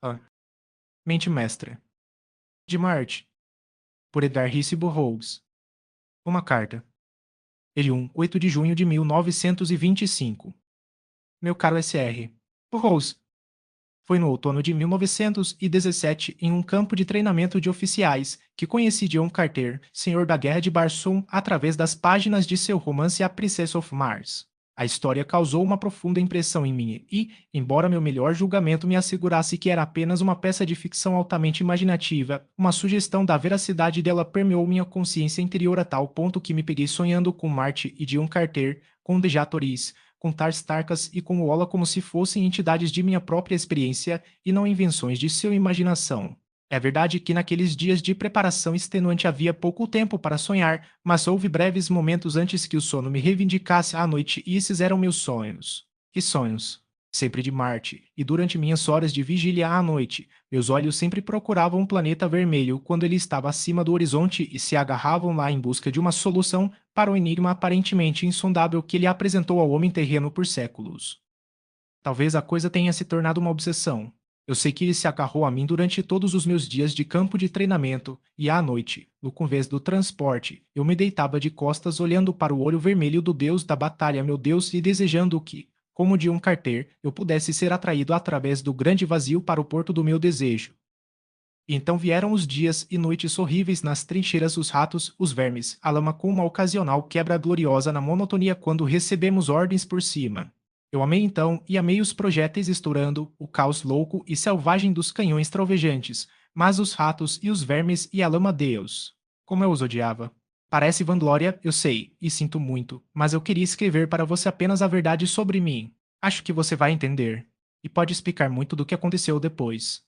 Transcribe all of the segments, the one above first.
Ah, Mente Mestra. De Marte, por Edgar Rice Burroughs. Uma carta. Elium, 8 de junho de 1925. Meu caro SR. Burroughs. Foi no outono de 1917, em um campo de treinamento de oficiais, que conheci John Carter, senhor da Guerra de Barsoom, através das páginas de seu romance A Princess of Mars. A história causou uma profunda impressão em mim e, embora meu melhor julgamento me assegurasse que era apenas uma peça de ficção altamente imaginativa, uma sugestão da veracidade dela permeou minha consciência interior a tal ponto que me peguei sonhando com Marte e John Carter, com Dejatoris, com Tars Tarkas e com Ola como se fossem entidades de minha própria experiência e não invenções de sua imaginação. É verdade que naqueles dias de preparação extenuante havia pouco tempo para sonhar, mas houve breves momentos antes que o sono me reivindicasse à noite e esses eram meus sonhos. Que sonhos? Sempre de Marte, e durante minhas horas de vigília à noite, meus olhos sempre procuravam um planeta vermelho quando ele estava acima do horizonte e se agarravam lá em busca de uma solução para o enigma aparentemente insondável que ele apresentou ao homem terreno por séculos. Talvez a coisa tenha se tornado uma obsessão. Eu sei que ele se agarrou a mim durante todos os meus dias de campo de treinamento, e à noite, no convés do transporte, eu me deitava de costas olhando para o olho vermelho do deus da batalha, meu Deus, e desejando que, como de um Carter, eu pudesse ser atraído através do grande vazio para o porto do meu desejo. E então vieram os dias e noites horríveis nas trincheiras, os ratos, os vermes, a lama com uma ocasional quebra gloriosa na monotonia quando recebemos ordens por cima. Eu amei então e amei os projéteis estourando, o caos louco e selvagem dos canhões trovejantes, mas os ratos e os vermes e a lama Deus. Como eu os odiava. Parece vanglória, eu sei, e sinto muito, mas eu queria escrever para você apenas a verdade sobre mim. Acho que você vai entender. E pode explicar muito do que aconteceu depois.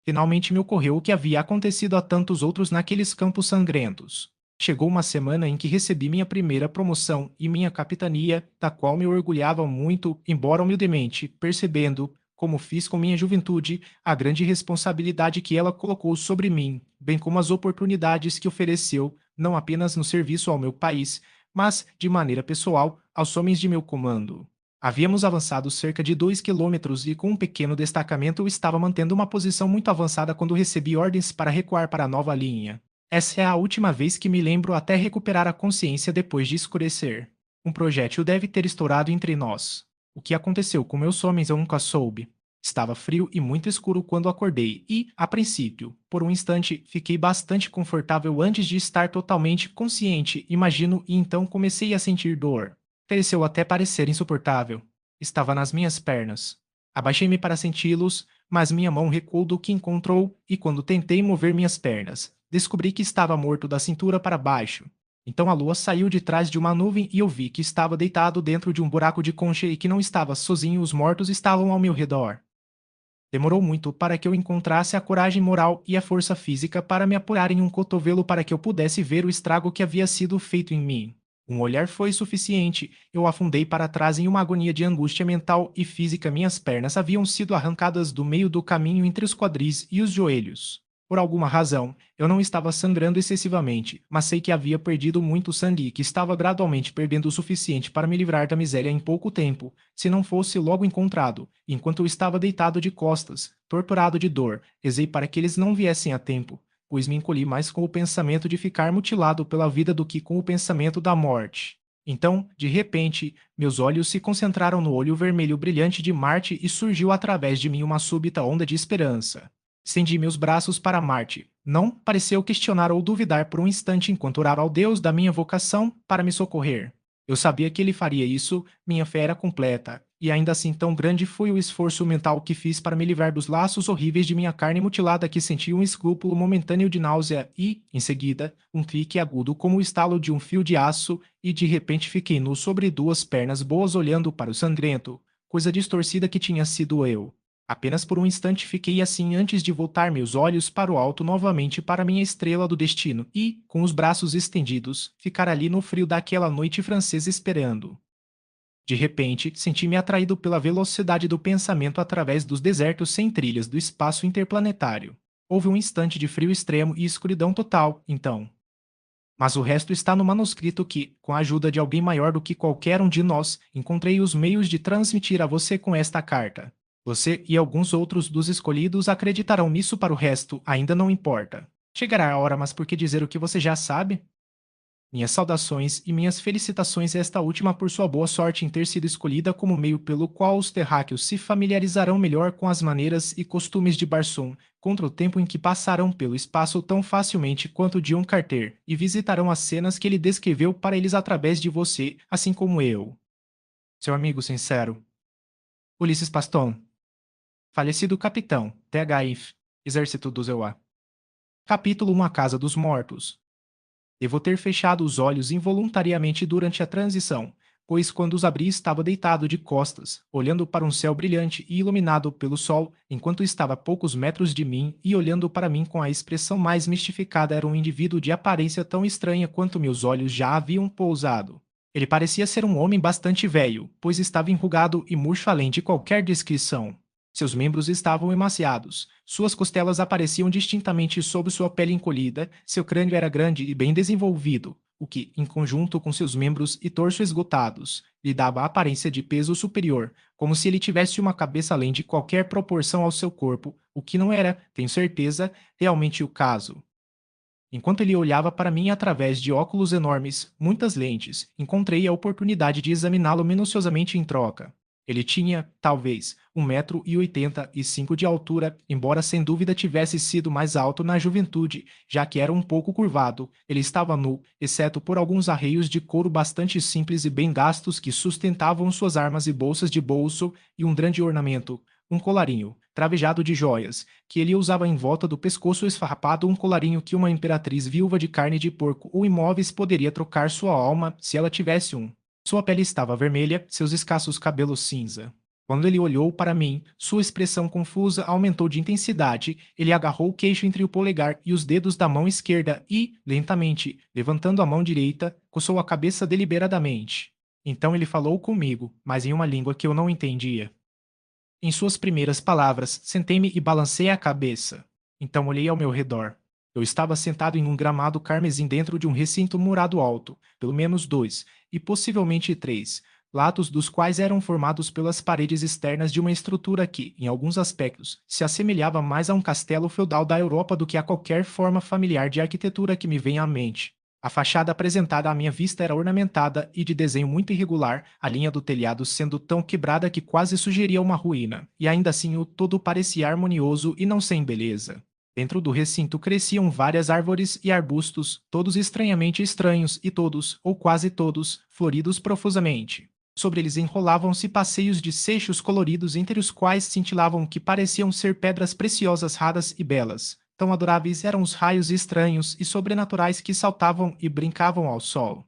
Finalmente me ocorreu o que havia acontecido a tantos outros naqueles campos sangrentos. Chegou uma semana em que recebi minha primeira promoção e minha capitania, da qual me orgulhava muito, embora humildemente, percebendo, como fiz com minha juventude, a grande responsabilidade que ela colocou sobre mim, bem como as oportunidades que ofereceu, não apenas no serviço ao meu país, mas, de maneira pessoal, aos homens de meu comando. Havíamos avançado cerca de 2 quilômetros e com um pequeno destacamento eu estava mantendo uma posição muito avançada quando recebi ordens para recuar para a nova linha. Essa é a última vez que me lembro até recuperar a consciência depois de escurecer. Um projétil deve ter estourado entre nós. O que aconteceu com meus homens eu nunca soube. Estava frio e muito escuro quando acordei e, a princípio, por um instante, fiquei bastante confortável antes de estar totalmente consciente, imagino, e então comecei a sentir dor. Pareceu até parecer insuportável. Estava nas minhas pernas. Abaixei-me para senti-los, mas minha mão recuou do que encontrou, e quando tentei mover minhas pernas, descobri que estava morto da cintura para baixo. Então a lua saiu de trás de uma nuvem e eu vi que estava deitado dentro de um buraco de concha e que não estava sozinho, os mortos estavam ao meu redor. Demorou muito para que eu encontrasse a coragem moral e a força física para me apoiar em um cotovelo para que eu pudesse ver o estrago que havia sido feito em mim. Um olhar foi suficiente. Eu afundei para trás em uma agonia de angústia mental e física. Minhas pernas haviam sido arrancadas do meio do caminho entre os quadris e os joelhos. Por alguma razão, eu não estava sangrando excessivamente, mas sei que havia perdido muito sangue e que estava gradualmente perdendo o suficiente para me livrar da miséria em pouco tempo, se não fosse logo encontrado. Enquanto eu estava deitado de costas, torturado de dor, rezei para que eles não viessem a tempo, pois me encolhi mais com o pensamento de ficar mutilado pela vida do que com o pensamento da morte. Então, de repente, meus olhos se concentraram no olho vermelho brilhante de Marte e surgiu através de mim uma súbita onda de esperança. Estendi meus braços para Marte. Não pareceu questionar ou duvidar por um instante enquanto orava ao Deus da minha vocação para me socorrer. Eu sabia que ele faria isso, minha fé era completa, e ainda assim tão grande foi o esforço mental que fiz para me livrar dos laços horríveis de minha carne mutilada que senti um escrúpulo momentâneo de náusea e, em seguida, um clique agudo como o estalo de um fio de aço e de repente fiquei nu sobre duas pernas boas olhando para o sangrento, coisa distorcida que tinha sido eu. Apenas por um instante fiquei assim antes de voltar meus olhos para o alto novamente para minha estrela do destino e, com os braços estendidos, ficar ali no frio daquela noite francesa esperando. De repente, senti-me atraído pela velocidade do pensamento através dos desertos sem trilhas do espaço interplanetário. Houve um instante de frio extremo e escuridão total, então. Mas o resto está no manuscrito que, com a ajuda de alguém maior do que qualquer um de nós, encontrei os meios de transmitir a você com esta carta. Você e alguns outros dos escolhidos acreditarão nisso para o resto, ainda não importa. Chegará a hora, mas por que dizer o que você já sabe? Minhas saudações e minhas felicitações a esta última por sua boa sorte em ter sido escolhida como meio pelo qual os terráqueos se familiarizarão melhor com as maneiras e costumes de Barsoom, contra o tempo em que passarão pelo espaço tão facilmente quanto Dion Carter, e visitarão as cenas que ele descreveu para eles através de você, assim como eu. Seu amigo sincero, Ulisses Paston, falecido capitão, THIF, Exército dos EUA. Capítulo 1 A Casa dos Mortos. Devo ter fechado os olhos involuntariamente durante a transição, pois quando os abri estava deitado de costas, olhando para um céu brilhante e iluminado pelo sol, enquanto estava a poucos metros de mim e olhando para mim com a expressão mais mistificada era um indivíduo de aparência tão estranha quanto meus olhos já haviam pousado. Ele parecia ser um homem bastante velho, pois estava enrugado e murcho além de qualquer descrição. Seus membros estavam emaciados, suas costelas apareciam distintamente sob sua pele encolhida, seu crânio era grande e bem desenvolvido, o que, em conjunto com seus membros e torso esgotados, lhe dava a aparência de peso superior, como se ele tivesse uma cabeça além de qualquer proporção ao seu corpo, o que não era, tenho certeza, realmente o caso. Enquanto ele olhava para mim através de óculos enormes, muitas lentes, encontrei a oportunidade de examiná-lo minuciosamente em troca. Ele tinha, talvez, 1,85 m de altura, embora sem dúvida tivesse sido mais alto na juventude, já que era um pouco curvado. Ele estava nu, exceto por alguns arreios de couro bastante simples e bem gastos que sustentavam suas armas e bolsas de bolso, e um grande ornamento, um colarinho, travejado de joias, que ele usava em volta do pescoço esfarrapado, um colarinho que uma imperatriz viúva de carne de porco ou imóveis poderia trocar sua alma se ela tivesse um. Sua pele estava vermelha, seus escassos cabelos cinza. Quando ele olhou para mim, sua expressão confusa aumentou de intensidade. Ele agarrou o queixo entre o polegar e os dedos da mão esquerda e, lentamente, levantando a mão direita, coçou a cabeça deliberadamente. Então ele falou comigo, mas em uma língua que eu não entendia. Em suas primeiras palavras, sentei-me e balancei a cabeça. Então olhei ao meu redor. Eu estava sentado em um gramado carmesim dentro de um recinto murado alto, pelo menos 2, e possivelmente 3, lados dos quais eram formados pelas paredes externas de uma estrutura que, em alguns aspectos, se assemelhava mais a um castelo feudal da Europa do que a qualquer forma familiar de arquitetura que me venha à mente. A fachada apresentada à minha vista era ornamentada e de desenho muito irregular, a linha do telhado sendo tão quebrada que quase sugeria uma ruína, e ainda assim o todo parecia harmonioso e não sem beleza. Dentro do recinto cresciam várias árvores e arbustos, todos estranhamente estranhos e todos, ou quase todos, floridos profusamente. Sobre eles enrolavam-se passeios de seixos coloridos entre os quais cintilavam o que pareciam ser pedras preciosas raras e belas. Tão adoráveis eram os raios estranhos e sobrenaturais que saltavam e brincavam ao sol.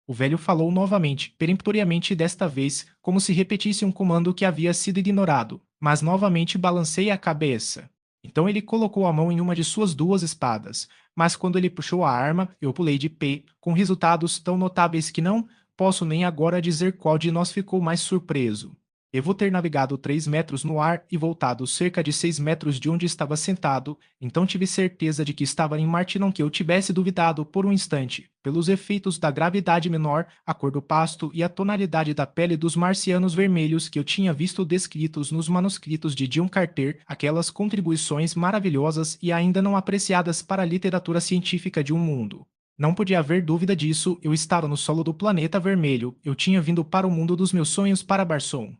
O velho falou novamente, peremptoriamente desta vez, como se repetisse um comando que havia sido ignorado, mas novamente balancei a cabeça. Então ele colocou a mão em uma de suas duas espadas, mas quando ele puxou a arma, eu pulei de pé, com resultados tão notáveis que não posso nem agora dizer qual de nós ficou mais surpreso. Devo ter navegado 3 metros no ar e voltado cerca de 6 metros de onde estava sentado, então tive certeza de que estava em Marte, não que eu tivesse duvidado por um instante, pelos efeitos da gravidade menor, a cor do pasto e a tonalidade da pele dos marcianos vermelhos que eu tinha visto descritos nos manuscritos de John Carter, aquelas contribuições maravilhosas e ainda não apreciadas para a literatura científica de um mundo. Não podia haver dúvida disso, eu estava no solo do planeta vermelho, eu tinha vindo para o mundo dos meus sonhos para Barsoom.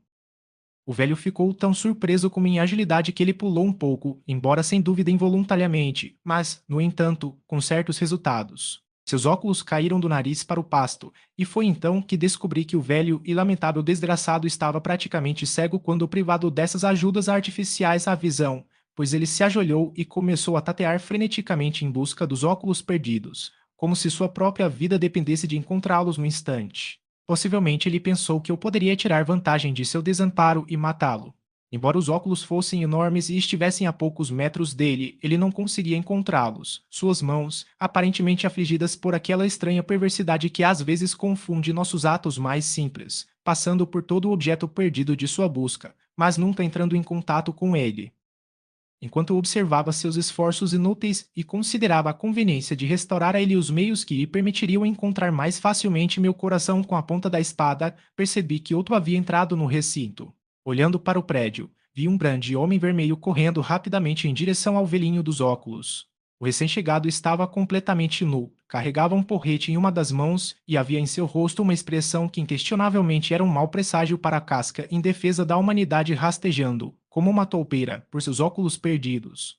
O velho ficou tão surpreso com minha agilidade que ele pulou um pouco, embora sem dúvida involuntariamente, mas, no entanto, com certos resultados. Seus óculos caíram do nariz para o pasto, e foi então que descobri que o velho e lamentável desgraçado estava praticamente cego quando privado dessas ajudas artificiais à visão, pois ele se ajoelhou e começou a tatear freneticamente em busca dos óculos perdidos, como se sua própria vida dependesse de encontrá-los no instante. Possivelmente ele pensou que eu poderia tirar vantagem de seu desamparo e matá-lo. Embora os óculos fossem enormes e estivessem a poucos metros dele, ele não conseguia encontrá-los. Suas mãos, aparentemente afligidas por aquela estranha perversidade que às vezes confunde nossos atos mais simples, passando por todo o objeto perdido de sua busca, mas nunca entrando em contato com ele. Enquanto eu observava seus esforços inúteis e considerava a conveniência de restaurar a ele os meios que lhe permitiriam encontrar mais facilmente meu coração com a ponta da espada, percebi que outro havia entrado no recinto. Olhando para o prédio, vi um grande homem vermelho correndo rapidamente em direção ao velhinho dos óculos. O recém-chegado estava completamente nu, carregava um porrete em uma das mãos e havia em seu rosto uma expressão que inquestionavelmente era um mau presságio para a casca em defesa da humanidade rastejando, como uma toupeira, por seus óculos perdidos.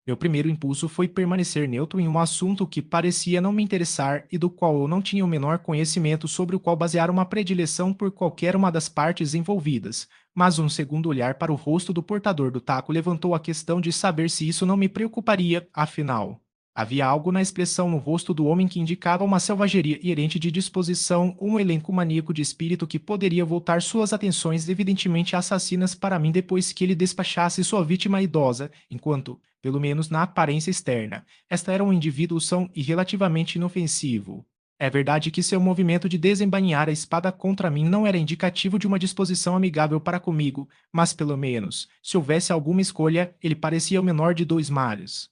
Meu primeiro impulso foi permanecer neutro em um assunto que parecia não me interessar e do qual eu não tinha o menor conhecimento sobre o qual basear uma predileção por qualquer uma das partes envolvidas, mas um segundo olhar para o rosto do portador do taco levantou a questão de saber se isso não me preocuparia, afinal. Havia algo na expressão no rosto do homem que indicava uma selvageria inerente de disposição, um elenco maníaco de espírito que poderia voltar suas atenções evidentemente assassinas para mim depois que ele despachasse sua vítima idosa, enquanto, pelo menos na aparência externa, esta era um indivíduo são e relativamente inofensivo. É verdade que seu movimento de desembainhar a espada contra mim não era indicativo de uma disposição amigável para comigo, mas pelo menos, se houvesse alguma escolha, ele parecia o menor de dois males.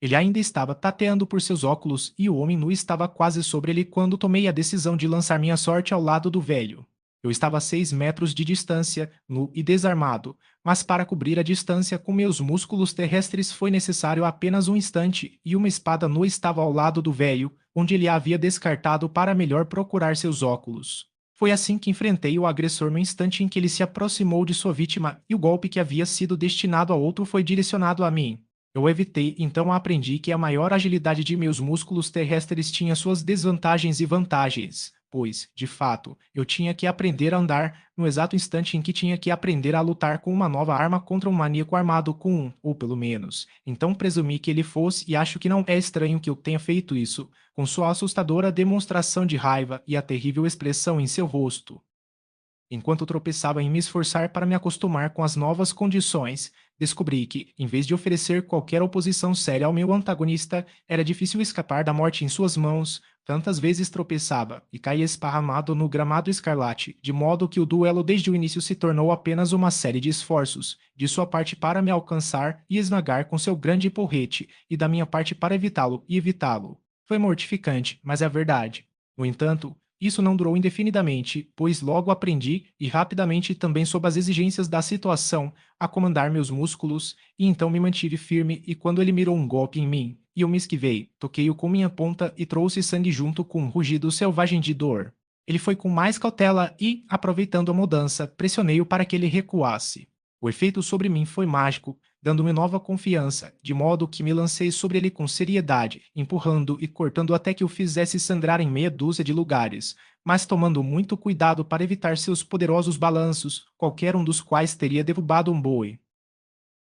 Ele ainda estava tateando por seus óculos e o homem nu estava quase sobre ele quando tomei a decisão de lançar minha sorte ao lado do velho. Eu estava a 6 metros de distância, nu e desarmado, mas para cobrir a distância com meus músculos terrestres foi necessário apenas um instante e uma espada nua estava ao lado do velho, onde ele a havia descartado para melhor procurar seus óculos. Foi assim que enfrentei o agressor no instante em que ele se aproximou de sua vítima e o golpe que havia sido destinado a outro foi direcionado a mim. Eu evitei, então aprendi que a maior agilidade de meus músculos terrestres tinha suas desvantagens e vantagens, pois, de fato, eu tinha que aprender a andar no exato instante em que tinha que aprender a lutar com uma nova arma contra um maníaco armado com um, ou pelo menos. Então presumi que ele fosse e acho que não é estranho que eu tenha feito isso, com sua assustadora demonstração de raiva e a terrível expressão em seu rosto. Enquanto tropeçava em me esforçar para me acostumar com as novas condições, descobri que, em vez de oferecer qualquer oposição séria ao meu antagonista, era difícil escapar da morte em suas mãos. Tantas vezes tropeçava e caía esparramado no gramado escarlate, de modo que o duelo desde o início se tornou apenas uma série de esforços, de sua parte para me alcançar e esmagar com seu grande porrete, e da minha parte para evitá-lo e evitá-lo. Foi mortificante, mas é a verdade. No entanto, isso não durou indefinidamente, pois logo aprendi, e rapidamente também sob as exigências da situação, a comandar meus músculos, e então me mantive firme e quando ele mirou um golpe em mim, e eu me esquivei, toquei-o com minha ponta e trouxe sangue junto com um rugido selvagem de dor. Ele foi com mais cautela e, aproveitando a mudança, pressionei-o para que ele recuasse. O efeito sobre mim foi mágico, dando-me nova confiança, de modo que me lancei sobre ele com seriedade, empurrando e cortando até que o fizesse sangrar em meia dúzia de lugares, mas tomando muito cuidado para evitar seus poderosos balanços, qualquer um dos quais teria derrubado um boi.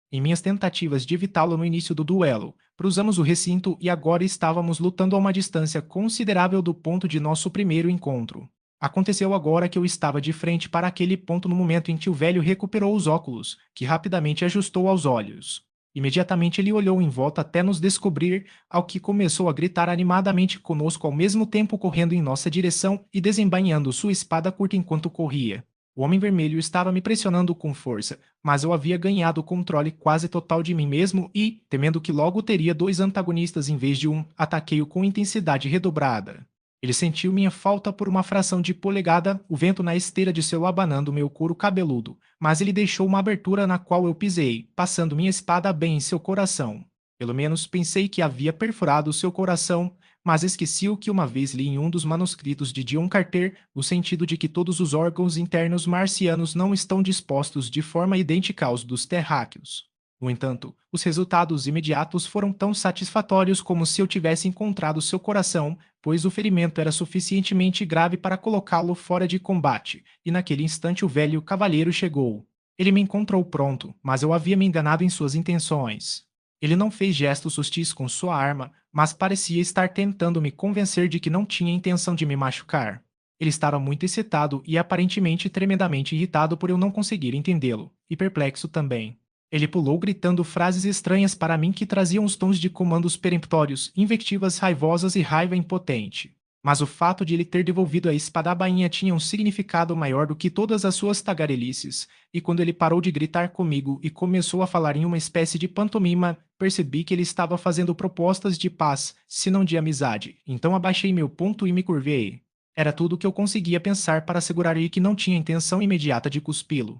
Em minhas tentativas de evitá-lo no início do duelo, cruzamos o recinto e agora estávamos lutando a uma distância considerável do ponto de nosso primeiro encontro. Aconteceu agora que eu estava de frente para aquele ponto no momento em que o velho recuperou os óculos, que rapidamente ajustou aos olhos. Imediatamente ele olhou em volta até nos descobrir, ao que começou a gritar animadamente conosco ao mesmo tempo correndo em nossa direção e desembainhando sua espada curta enquanto corria. O homem vermelho estava me pressionando com força, mas eu havia ganhado o controle quase total de mim mesmo e, temendo que logo teria dois antagonistas em vez de um, ataquei-o com intensidade redobrada. Ele sentiu minha falta por uma fração de polegada, o vento na esteira de seu abanando meu couro cabeludo, mas ele deixou uma abertura na qual eu pisei, passando minha espada bem em seu coração. Pelo menos pensei que havia perfurado seu coração, mas esqueci o que uma vez li em um dos manuscritos de John Carter, no sentido de que todos os órgãos internos marcianos não estão dispostos de forma idêntica aos dos terráqueos. No entanto, os resultados imediatos foram tão satisfatórios como se eu tivesse encontrado seu coração, pois o ferimento era suficientemente grave para colocá-lo fora de combate, e naquele instante o velho cavalheiro chegou. Ele me encontrou pronto, mas eu havia me enganado em suas intenções. Ele não fez gestos hostis com sua arma, mas parecia estar tentando me convencer de que não tinha intenção de me machucar. Ele estava muito excitado e aparentemente tremendamente irritado por eu não conseguir entendê-lo, e perplexo também. Ele pulou gritando frases estranhas para mim que traziam os tons de comandos peremptórios, invectivas raivosas e raiva impotente. Mas o fato de ele ter devolvido a espada à bainha tinha um significado maior do que todas as suas tagarelices, e quando ele parou de gritar comigo e começou a falar em uma espécie de pantomima, percebi que ele estava fazendo propostas de paz, se não de amizade, então abaixei meu ponto e me curvei. Era tudo o que eu conseguia pensar para assegurar-lhe que não tinha intenção imediata de cuspi-lo.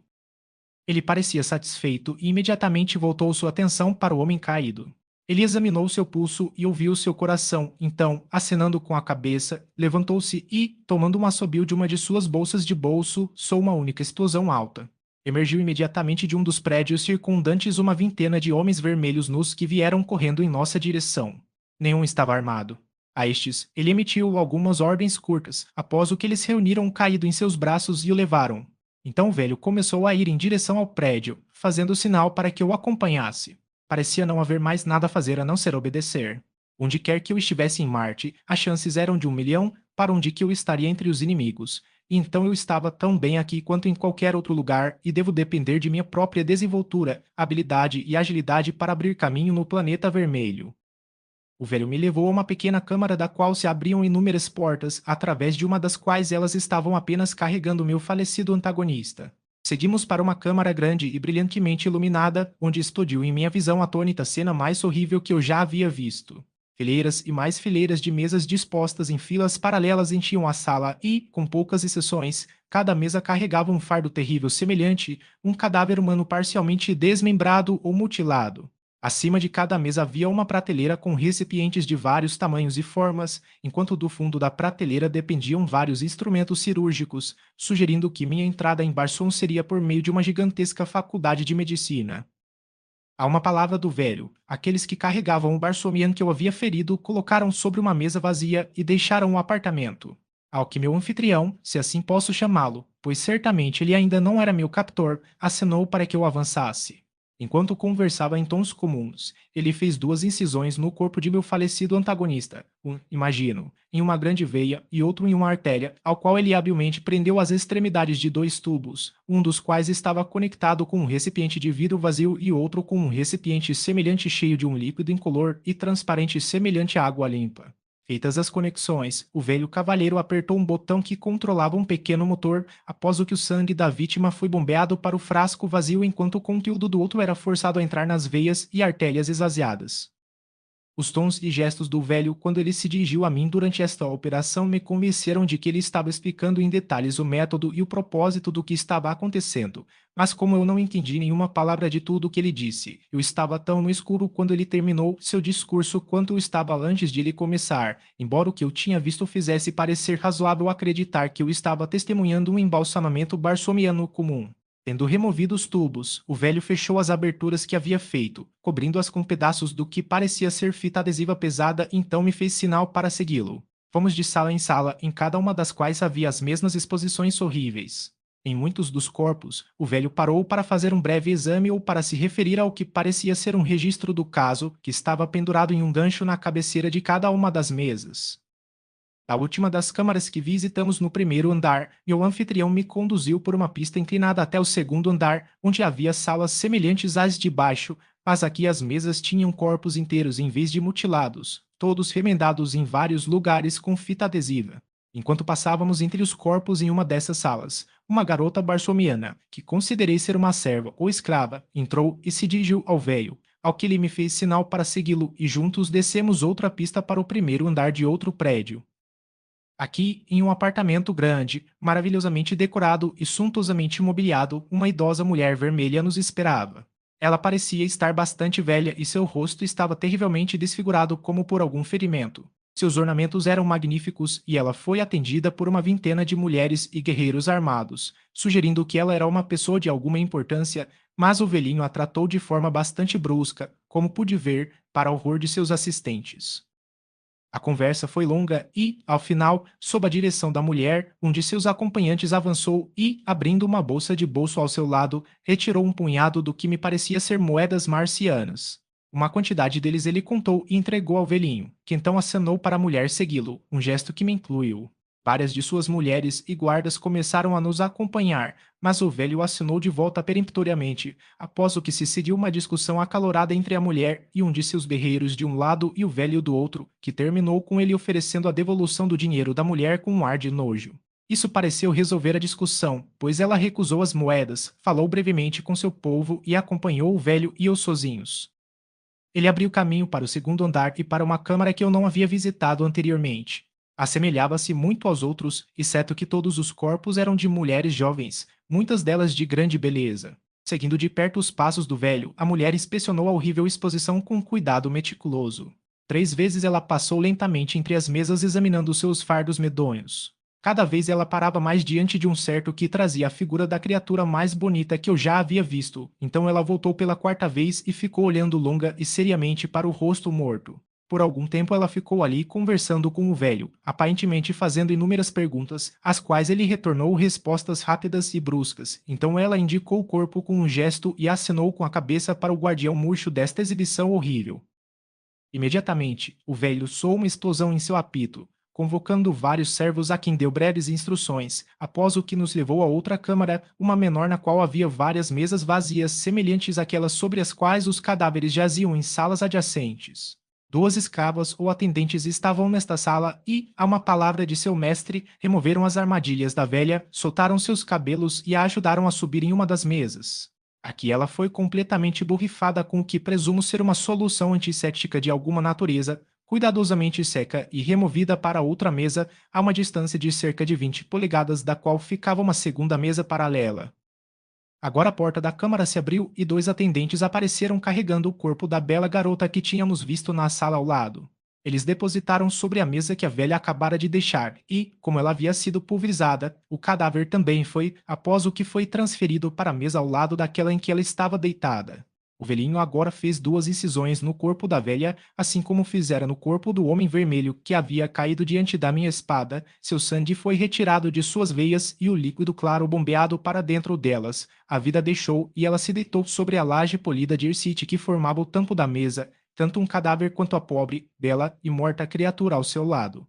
Ele parecia satisfeito e imediatamente voltou sua atenção para o homem caído. Ele examinou seu pulso e ouviu seu coração, então, acenando com a cabeça, levantou-se e, tomando um assobio de uma de suas bolsas de bolso, soou uma única explosão alta. Emergiu imediatamente de um dos prédios circundantes uma vintena de homens vermelhos nus que vieram correndo em nossa direção. Nenhum estava armado. A estes, ele emitiu algumas ordens curtas, após o que eles reuniram o caído em seus braços e o levaram. Então o velho começou a ir em direção ao prédio, fazendo sinal para que eu o acompanhasse. Parecia não haver mais nada a fazer a não ser obedecer. Onde quer que eu estivesse em Marte, as chances eram de 1 milhão para onde que eu estaria entre os inimigos. E então eu estava tão bem aqui quanto em qualquer outro lugar e devo depender de minha própria desenvoltura, habilidade e agilidade para abrir caminho no planeta vermelho. O velho me levou a uma pequena câmara da qual se abriam inúmeras portas, através de uma das quais elas estavam apenas carregando meu falecido antagonista. Seguimos para uma câmara grande e brilhantemente iluminada, onde explodiu em minha visão a atônita cena mais horrível que eu já havia visto. Fileiras e mais fileiras de mesas dispostas em filas paralelas enchiam a sala e, com poucas exceções, cada mesa carregava um fardo terrível semelhante um cadáver humano parcialmente desmembrado ou mutilado. Acima de cada mesa havia uma prateleira com recipientes de vários tamanhos e formas, enquanto do fundo da prateleira dependiam vários instrumentos cirúrgicos, sugerindo que minha entrada em Barson seria por meio de uma gigantesca faculdade de medicina. A uma palavra do velho, aqueles que carregavam o Barsomian que eu havia ferido colocaram sobre uma mesa vazia e deixaram o apartamento. Ao que meu anfitrião, se assim posso chamá-lo, pois certamente ele ainda não era meu captor, acenou para que eu avançasse. Enquanto conversava em tons comuns, ele fez duas incisões no corpo de meu falecido antagonista, imagino, em uma grande veia e outro em uma artéria, ao qual ele habilmente prendeu as extremidades de dois tubos, um dos quais estava conectado com um recipiente de vidro vazio e outro com um recipiente semelhante cheio de um líquido incolor e transparente semelhante à água limpa. Feitas as conexões, o velho cavalheiro apertou um botão que controlava um pequeno motor, após o que o sangue da vítima foi bombeado para o frasco vazio enquanto o conteúdo do outro era forçado a entrar nas veias e artérias esvaziadas. Os tons e gestos do velho quando ele se dirigiu a mim durante esta operação me convenceram de que ele estava explicando em detalhes o método e o propósito do que estava acontecendo, mas como eu não entendi nenhuma palavra de tudo o que ele disse, eu estava tão no escuro quando ele terminou seu discurso quanto eu estava antes de ele começar, embora o que eu tinha visto fizesse parecer razoável acreditar que eu estava testemunhando um embalsamamento barsomiano comum. Tendo removido os tubos, o velho fechou as aberturas que havia feito, cobrindo-as com pedaços do que parecia ser fita adesiva pesada, então me fez sinal para segui-lo. Fomos de sala em sala, em cada uma das quais havia as mesmas exposições horríveis. Em muitos dos corpos, o velho parou para fazer um breve exame ou para se referir ao que parecia ser um registro do caso, que estava pendurado em um gancho na cabeceira de cada uma das mesas. A última das câmaras que visitamos no primeiro andar, meu anfitrião me conduziu por uma pista inclinada até o segundo andar, onde havia salas semelhantes às de baixo, mas aqui as mesas tinham corpos inteiros em vez de mutilados, todos remendados em vários lugares com fita adesiva. Enquanto passávamos entre os corpos em uma dessas salas, uma garota barsomiana, que considerei ser uma serva ou escrava, entrou e se dirigiu ao velho, ao que ele me fez sinal para segui-lo e juntos descemos outra pista para o primeiro andar de outro prédio. Aqui, em um apartamento grande, maravilhosamente decorado e suntuosamente mobiliado, uma idosa mulher vermelha nos esperava. Ela parecia estar bastante velha e seu rosto estava terrivelmente desfigurado como por algum ferimento. Seus ornamentos eram magníficos e ela foi atendida por uma vintena de mulheres e guerreiros armados, sugerindo que ela era uma pessoa de alguma importância, mas o velhinho a tratou de forma bastante brusca, como pude ver, para horror de seus assistentes. A conversa foi longa e, ao final, sob a direção da mulher, um de seus acompanhantes avançou e, abrindo uma bolsa de bolso ao seu lado, retirou um punhado do que me parecia ser moedas marcianas. Uma quantidade deles ele contou e entregou ao velhinho, que então acenou para a mulher segui-lo, um gesto que me incluiu. Várias de suas mulheres e guardas começaram a nos acompanhar, mas o velho assinou de volta peremptoriamente, após o que se seguiu uma discussão acalorada entre a mulher e um de seus berreiros de um lado e o velho do outro, que terminou com ele oferecendo a devolução do dinheiro da mulher com um ar de nojo. Isso pareceu resolver a discussão, pois ela recusou as moedas, falou brevemente com seu povo e acompanhou o velho e os sozinhos. Ele abriu caminho para o segundo andar e para uma câmara que eu não havia visitado anteriormente. Assemelhava-se muito aos outros, exceto que todos os corpos eram de mulheres jovens, muitas delas de grande beleza. Seguindo de perto os passos do velho, a mulher inspecionou a horrível exposição com cuidado meticuloso. 3 vezes ela passou lentamente entre as mesas examinando seus fardos medonhos. Cada vez ela parava mais diante de um certo que trazia a figura da criatura mais bonita que eu já havia visto. Então ela voltou pela 4ª vez e ficou olhando longa e seriamente para o rosto morto. Por algum tempo ela ficou ali conversando com o velho, aparentemente fazendo inúmeras perguntas, às quais ele retornou respostas rápidas e bruscas. Então ela indicou o corpo com um gesto e acenou com a cabeça para o guardião murcho desta exibição horrível. Imediatamente, o velho soou uma explosão em seu apito, convocando vários servos a quem deu breves instruções, após o que nos levou a outra câmara, uma menor na qual havia várias mesas vazias semelhantes àquelas sobre as quais os cadáveres jaziam em salas adjacentes. 2 escravas ou atendentes estavam nesta sala e, a uma palavra de seu mestre, removeram as armadilhas da velha, soltaram seus cabelos e a ajudaram a subir em uma das mesas. Aqui ela foi completamente borrifada com o que presumo ser uma solução antisséptica de alguma natureza, cuidadosamente seca e removida para outra mesa a uma distância de cerca de 20 polegadas da qual ficava uma segunda mesa paralela. Agora a porta da câmara se abriu e 2 atendentes apareceram carregando o corpo da bela garota que tínhamos visto na sala ao lado. Eles depositaram sobre a mesa que a velha acabara de deixar e, como ela havia sido pulverizada, o cadáver também foi, após o que foi transferido para a mesa ao lado daquela em que ela estava deitada. O velhinho agora fez 2 incisões no corpo da velha, assim como fizera no corpo do homem vermelho que havia caído diante da minha espada. Seu sangue foi retirado de suas veias e o líquido claro bombeado para dentro delas. A vida deixou e ela se deitou sobre a laje polida de hirsite que formava o tampo da mesa, tanto um cadáver quanto a pobre, bela e morta criatura ao seu lado.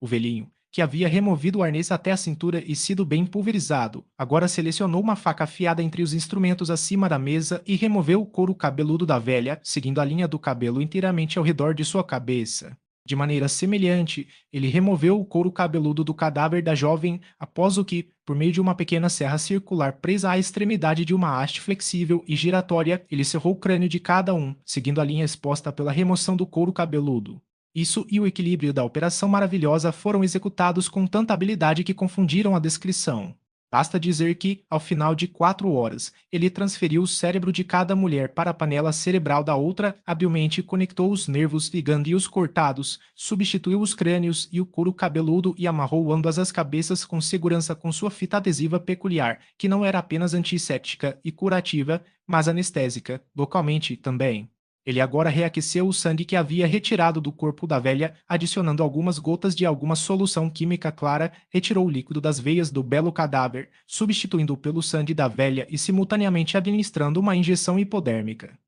O velhinho, que havia removido o arnês até a cintura e sido bem pulverizado, agora selecionou uma faca afiada entre os instrumentos acima da mesa e removeu o couro cabeludo da velha, seguindo a linha do cabelo inteiramente ao redor de sua cabeça. De maneira semelhante, ele removeu o couro cabeludo do cadáver da jovem, após o que, por meio de uma pequena serra circular presa à extremidade de uma haste flexível e giratória, ele cerrou o crânio de cada um, seguindo a linha exposta pela remoção do couro cabeludo. Isso e o equilíbrio da operação maravilhosa foram executados com tanta habilidade que confundiram a descrição. Basta dizer que, ao final de 4 horas, ele transferiu o cérebro de cada mulher para a panela cerebral da outra, habilmente conectou os nervos ligando e os cortados, substituiu os crânios e o couro cabeludo e amarrou ambas as cabeças com segurança com sua fita adesiva peculiar, que não era apenas antisséptica e curativa, mas anestésica, localmente também. Ele agora reaqueceu o sangue que havia retirado do corpo da velha, adicionando algumas gotas de alguma solução química clara, retirou o líquido das veias do belo cadáver, substituindo-o pelo sangue da velha e simultaneamente administrando uma injeção hipodérmica.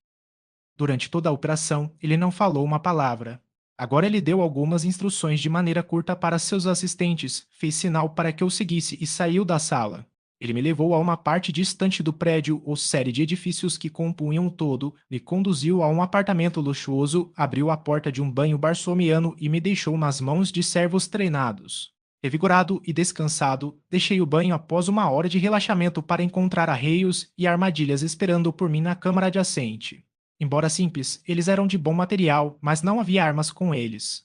Durante toda a operação, ele não falou uma palavra. Agora ele deu algumas instruções de maneira curta para seus assistentes, fez sinal para que eu seguisse e saiu da sala. Ele me levou a uma parte distante do prédio ou série de edifícios que compunham o todo, me conduziu a um apartamento luxuoso, abriu a porta de um banho barsomiano e me deixou nas mãos de servos treinados. Revigorado e descansado, deixei o banho após uma hora de relaxamento para encontrar arreios e armadilhas esperando por mim na câmara adjacente. Embora simples, eles eram de bom material, mas não havia armas com eles.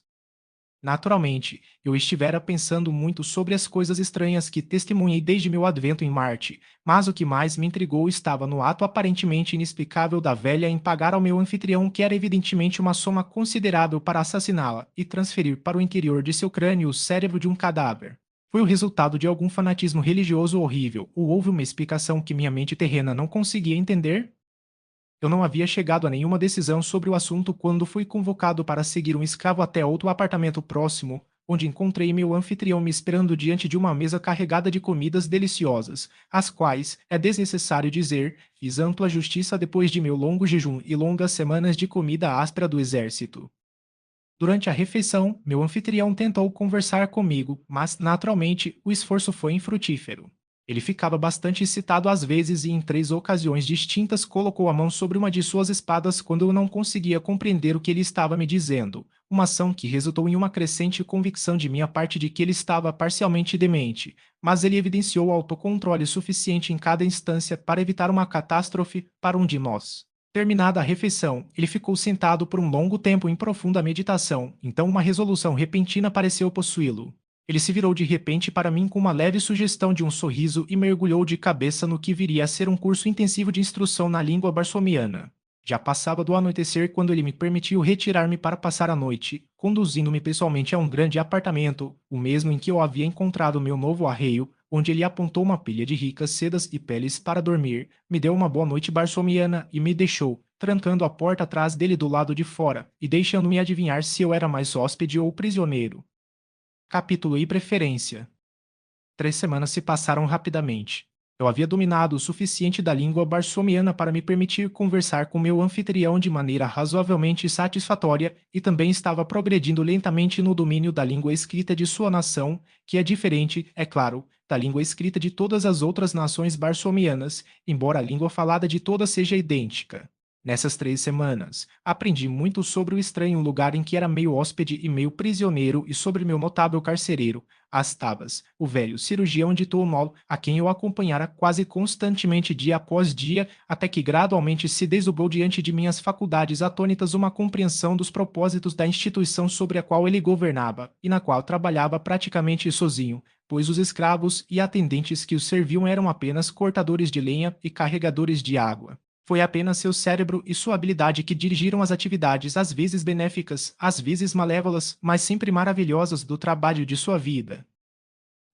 Naturalmente, eu estivera pensando muito sobre as coisas estranhas que testemunhei desde meu advento em Marte, mas o que mais me intrigou estava no ato aparentemente inexplicável da velha em pagar ao meu anfitrião, que era evidentemente uma soma considerável para assassiná-la, e transferir para o interior de seu crânio o cérebro de um cadáver. Foi o resultado de algum fanatismo religioso horrível, ou houve uma explicação que minha mente terrena não conseguia entender? Eu não havia chegado a nenhuma decisão sobre o assunto quando fui convocado para seguir um escravo até outro apartamento próximo, onde encontrei meu anfitrião me esperando diante de uma mesa carregada de comidas deliciosas, as quais, é desnecessário dizer, fiz ampla justiça depois de meu longo jejum e longas semanas de comida áspera do exército. Durante a refeição, meu anfitrião tentou conversar comigo, mas, naturalmente, o esforço foi infrutífero. Ele ficava bastante excitado às vezes e em 3 ocasiões distintas colocou a mão sobre uma de suas espadas quando eu não conseguia compreender o que ele estava me dizendo, uma ação que resultou em uma crescente convicção de minha parte de que ele estava parcialmente demente, mas ele evidenciou autocontrole suficiente em cada instância para evitar uma catástrofe para um de nós. Terminada a refeição, ele ficou sentado por um longo tempo em profunda meditação, então uma resolução repentina pareceu possuí-lo. Ele se virou de repente para mim com uma leve sugestão de um sorriso e mergulhou de cabeça no que viria a ser um curso intensivo de instrução na língua barsomiana. Já passava do anoitecer quando ele me permitiu retirar-me para passar a noite, conduzindo-me pessoalmente a um grande apartamento, o mesmo em que eu havia encontrado meu novo arreio, onde ele apontou uma pilha de ricas sedas e peles para dormir, me deu uma boa noite barsomiana e me deixou, trancando a porta atrás dele do lado de fora, e deixando-me adivinhar se eu era mais hóspede ou prisioneiro. Capítulo e preferência. 3 semanas se passaram rapidamente. Eu havia dominado o suficiente da língua barsomiana para me permitir conversar com meu anfitrião de maneira razoavelmente satisfatória e também estava progredindo lentamente no domínio da língua escrita de sua nação, que é diferente, é claro, da língua escrita de todas as outras nações barsomianas, embora a língua falada de todas seja idêntica. Nessas 3 semanas, aprendi muito sobre o estranho lugar em que era meio hóspede e meio prisioneiro e sobre meu notável carcereiro, Astabas, o velho cirurgião de Tulmol, a quem eu acompanhara quase constantemente dia após dia, até que gradualmente se desdobrou diante de minhas faculdades atônitas uma compreensão dos propósitos da instituição sobre a qual ele governava, e na qual trabalhava praticamente sozinho, pois os escravos e atendentes que o serviam eram apenas cortadores de lenha e carregadores de água. Foi apenas seu cérebro e sua habilidade que dirigiram as atividades às vezes benéficas, às vezes malévolas, mas sempre maravilhosas do trabalho de sua vida.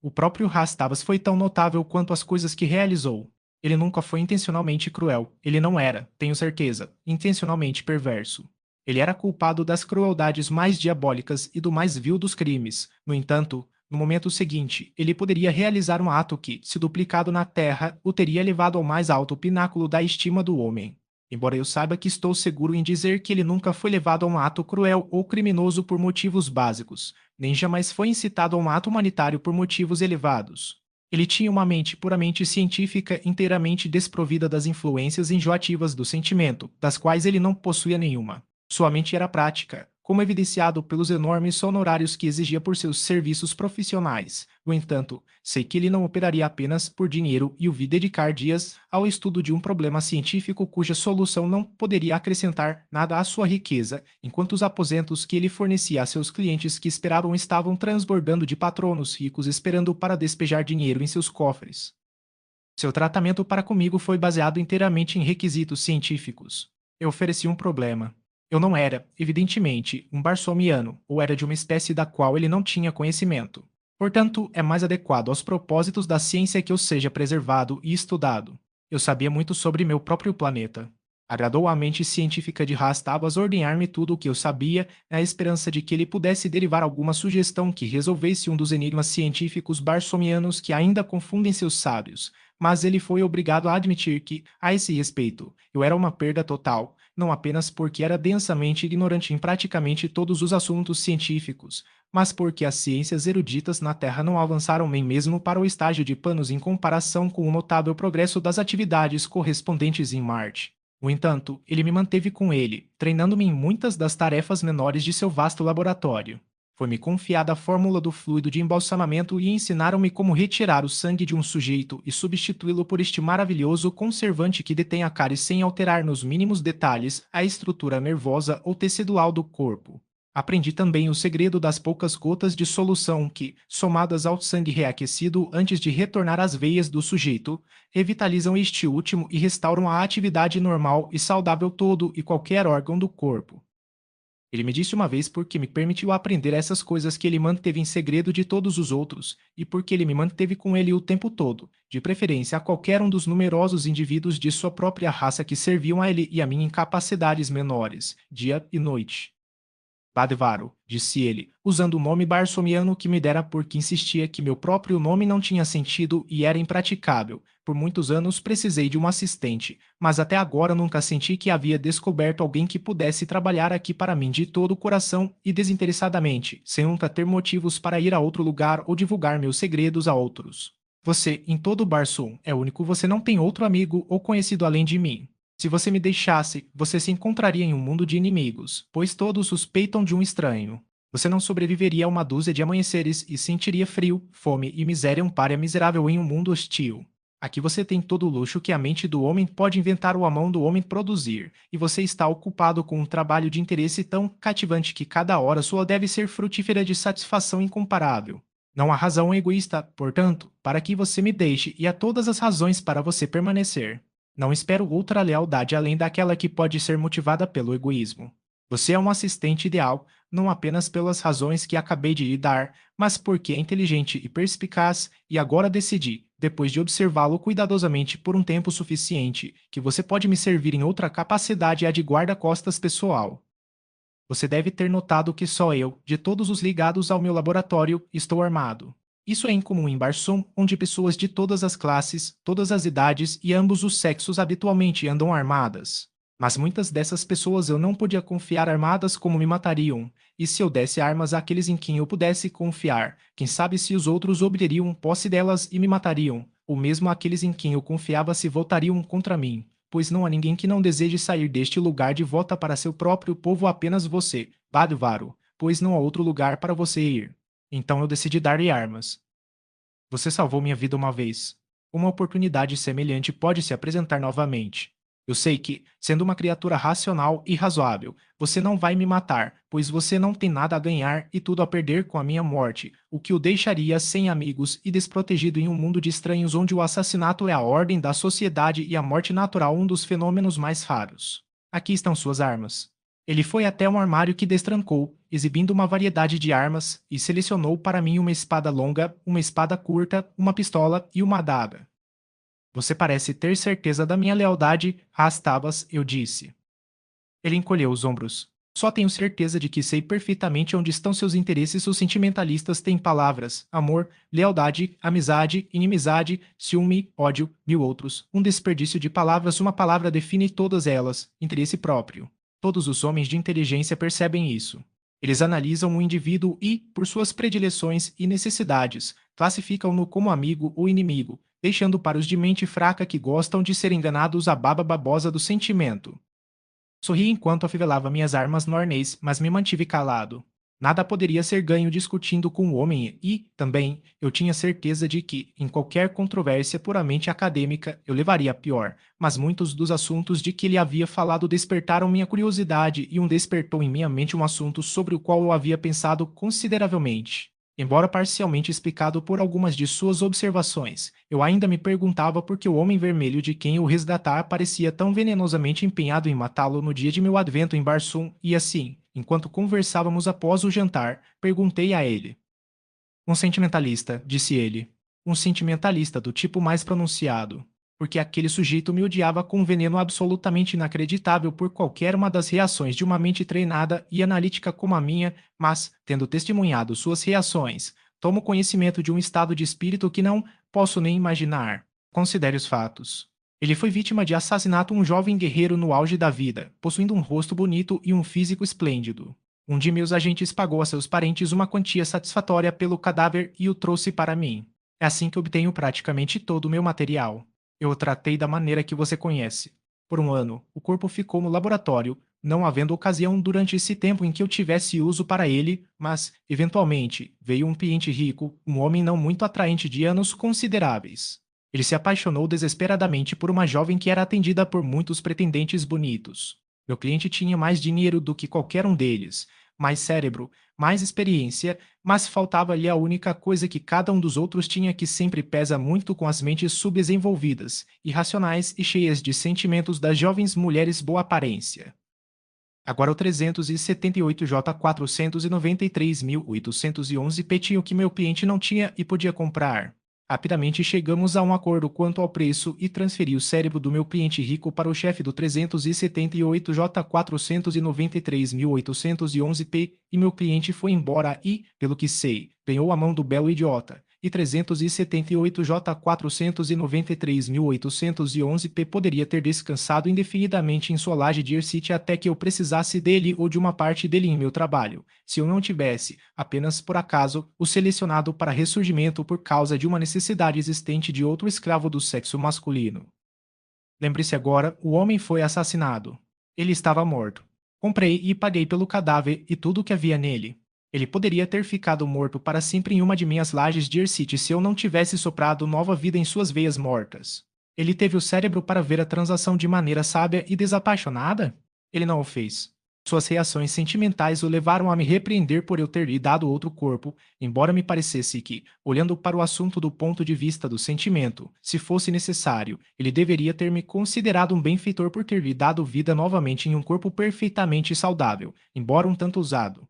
O próprio Rastavas foi tão notável quanto as coisas que realizou. Ele nunca foi intencionalmente cruel. Ele não era, tenho certeza, intencionalmente perverso. Ele era culpado das crueldades mais diabólicas e do mais vil dos crimes. No entanto, no momento seguinte, ele poderia realizar um ato que, se duplicado na Terra, o teria levado ao mais alto pináculo da estima do homem. Embora eu saiba que estou seguro em dizer que ele nunca foi levado a um ato cruel ou criminoso por motivos básicos, nem jamais foi incitado a um ato humanitário por motivos elevados. Ele tinha uma mente puramente científica inteiramente desprovida das influências enjoativas do sentimento, das quais ele não possuía nenhuma. Sua mente era prática, como evidenciado pelos enormes honorários que exigia por seus serviços profissionais. No entanto, sei que ele não operaria apenas por dinheiro e o vi dedicar dias ao estudo de um problema científico cuja solução não poderia acrescentar nada à sua riqueza, enquanto os aposentos que ele fornecia a seus clientes que esperavam estavam transbordando de patronos ricos esperando para despejar dinheiro em seus cofres. Seu tratamento para comigo foi baseado inteiramente em requisitos científicos. Eu ofereci um problema. Eu não era, evidentemente, um barsomiano, ou era de uma espécie da qual ele não tinha conhecimento. Portanto, é mais adequado aos propósitos da ciência que eu seja preservado e estudado. Eu sabia muito sobre meu próprio planeta. Agradou à mente científica de Rastabas ordenhar-me tudo o que eu sabia, na esperança de que ele pudesse derivar alguma sugestão que resolvesse um dos enigmas científicos barsomianos que ainda confundem seus sábios, mas ele foi obrigado a admitir que, a esse respeito, eu era uma perda total, não apenas porque era densamente ignorante em praticamente todos os assuntos científicos, mas porque as ciências eruditas na Terra não avançaram nem mesmo para o estágio de panos em comparação com o notável progresso das atividades correspondentes em Marte. No entanto, ele me manteve com ele, treinando-me em muitas das tarefas menores de seu vasto laboratório. Foi-me confiada a fórmula do fluido de embalsamamento e ensinaram-me como retirar o sangue de um sujeito e substituí-lo por este maravilhoso conservante que detém a cárie sem alterar nos mínimos detalhes a estrutura nervosa ou tecidual do corpo. Aprendi também o segredo das poucas gotas de solução que, somadas ao sangue reaquecido antes de retornar às veias do sujeito, revitalizam este último e restauram a atividade normal e saudável todo e qualquer órgão do corpo. Ele me disse uma vez porque me permitiu aprender essas coisas que ele manteve em segredo de todos os outros, e porque ele me manteve com ele o tempo todo, de preferência a qualquer um dos numerosos indivíduos de sua própria raça que serviam a ele e a mim em capacidades menores, dia e noite. Badevaro, disse ele, usando o nome barsomiano que me dera porque insistia que meu próprio nome não tinha sentido e era impraticável. Por muitos anos precisei de um assistente, mas até agora nunca senti que havia descoberto alguém que pudesse trabalhar aqui para mim de todo o coração e desinteressadamente, sem nunca ter motivos para ir a outro lugar ou divulgar meus segredos a outros. Você, em todo o Barsum, é único, você não tem outro amigo ou conhecido além de mim. Se você me deixasse, você se encontraria em um mundo de inimigos, pois todos suspeitam de um estranho. Você não sobreviveria a uma dúzia de amanheceres e sentiria frio, fome e miséria um pária miserável em um mundo hostil. Aqui você tem todo o luxo que a mente do homem pode inventar ou a mão do homem produzir, e você está ocupado com um trabalho de interesse tão cativante que cada hora sua deve ser frutífera de satisfação incomparável. Não há razão egoísta, portanto, para que você me deixe e há todas as razões para você permanecer. Não espero outra lealdade além daquela que pode ser motivada pelo egoísmo. Você é um assistente ideal, não apenas pelas razões que acabei de lhe dar, mas porque é inteligente e perspicaz, e agora decidi, depois de observá-lo cuidadosamente por um tempo suficiente, que você pode me servir em outra capacidade, a de guarda-costas pessoal. Você deve ter notado que só eu, de todos os ligados ao meu laboratório, estou armado. Isso é incomum em Barsum, onde pessoas de todas as classes, todas as idades e ambos os sexos habitualmente andam armadas. Mas muitas dessas pessoas eu não podia confiar armadas como me matariam, e se eu desse armas àqueles em quem eu pudesse confiar, quem sabe se os outros obteriam posse delas e me matariam, ou mesmo aqueles em quem eu confiava se voltariam contra mim, pois não há ninguém que não deseje sair deste lugar de volta para seu próprio povo, apenas você, Badvaro, pois não há outro lugar para você ir. Então eu decidi dar-lhe armas. Você salvou minha vida uma vez. Uma oportunidade semelhante pode se apresentar novamente. Eu sei que, sendo uma criatura racional e razoável, você não vai me matar, pois você não tem nada a ganhar e tudo a perder com a minha morte, o que o deixaria sem amigos e desprotegido em um mundo de estranhos onde o assassinato é a ordem da sociedade e a morte natural um dos fenômenos mais raros. Aqui estão suas armas. Ele foi até um armário que destrancou, exibindo uma variedade de armas, e selecionou para mim uma espada longa, uma espada curta, uma pistola e uma adaga. Você parece ter certeza da minha lealdade, Rastabas, eu disse. Ele encolheu os ombros. Só tenho certeza de que sei perfeitamente onde estão seus interesses. Os sentimentalistas têm palavras: amor, lealdade, amizade, inimizade, ciúme, ódio, mil outros. Um desperdício de palavras, uma palavra define todas elas: interesse próprio. Todos os homens de inteligência percebem isso. Eles analisam o indivíduo e, por suas predileções e necessidades, classificam-no como amigo ou inimigo, deixando para os de mente fraca que gostam de ser enganados a baba babosa do sentimento. Sorri enquanto afivelava minhas armas no arnês, mas me mantive calado. Nada poderia ser ganho discutindo com o homem e, também, eu tinha certeza de que, em qualquer controvérsia puramente acadêmica, eu levaria a pior, mas muitos dos assuntos de que ele havia falado despertaram minha curiosidade e despertou em minha mente um assunto sobre o qual eu havia pensado consideravelmente. Embora parcialmente explicado por algumas de suas observações, eu ainda me perguntava por que o Homem Vermelho de quem o resgatar parecia tão venenosamente empenhado em matá-lo no dia de meu advento em Barsum, e assim, enquanto conversávamos após o jantar, perguntei a ele. Um sentimentalista, disse ele. Um sentimentalista do tipo mais pronunciado. Porque aquele sujeito me odiava com um veneno absolutamente inacreditável por qualquer uma das reações de uma mente treinada e analítica como a minha, mas, tendo testemunhado suas reações, tomo conhecimento de um estado de espírito que não posso nem imaginar. Considere os fatos. Ele foi vítima de assassinato, um jovem guerreiro no auge da vida, possuindo um rosto bonito e um físico esplêndido. Um de meus agentes pagou a seus parentes uma quantia satisfatória pelo cadáver e o trouxe para mim. É assim que obtenho praticamente todo o meu material. Eu o tratei da maneira que você conhece. Por um ano, o corpo ficou no laboratório, não havendo ocasião durante esse tempo em que eu tivesse uso para ele, mas, eventualmente, veio um cliente rico, um homem não muito atraente de anos consideráveis. Ele se apaixonou desesperadamente por uma jovem que era atendida por muitos pretendentes bonitos. Meu cliente tinha mais dinheiro do que qualquer um deles, mais cérebro, mais experiência, mas faltava-lhe a única coisa que cada um dos outros tinha, que sempre pesa muito com as mentes subdesenvolvidas, irracionais e cheias de sentimentos das jovens mulheres boa aparência. Agora o 378J493.811 petinho que meu cliente não tinha e podia comprar. Rapidamente chegamos a um acordo quanto ao preço e transferi o cérebro do meu cliente rico para o chefe do 378J493.811P e meu cliente foi embora e, pelo que sei, ganhou a mão do belo idiota. E 378J493.811P poderia ter descansado indefinidamente em sua laje de City até que eu precisasse dele ou de uma parte dele em meu trabalho, se eu não tivesse, apenas por acaso, o selecionado para ressurgimento por causa de uma necessidade existente de outro escravo do sexo masculino. Lembre-se agora, o homem foi assassinado. Ele estava morto. Comprei e paguei pelo cadáver e tudo o que havia nele. Ele poderia ter ficado morto para sempre em uma de minhas lajes de City se eu não tivesse soprado nova vida em suas veias mortas. Ele teve o cérebro para ver a transação de maneira sábia e desapaixonada? Ele não o fez. Suas reações sentimentais o levaram a me repreender por eu ter lhe dado outro corpo, embora me parecesse que, olhando para o assunto do ponto de vista do sentimento, se fosse necessário, ele deveria ter me considerado um benfeitor por ter lhe dado vida novamente em um corpo perfeitamente saudável, embora um tanto usado.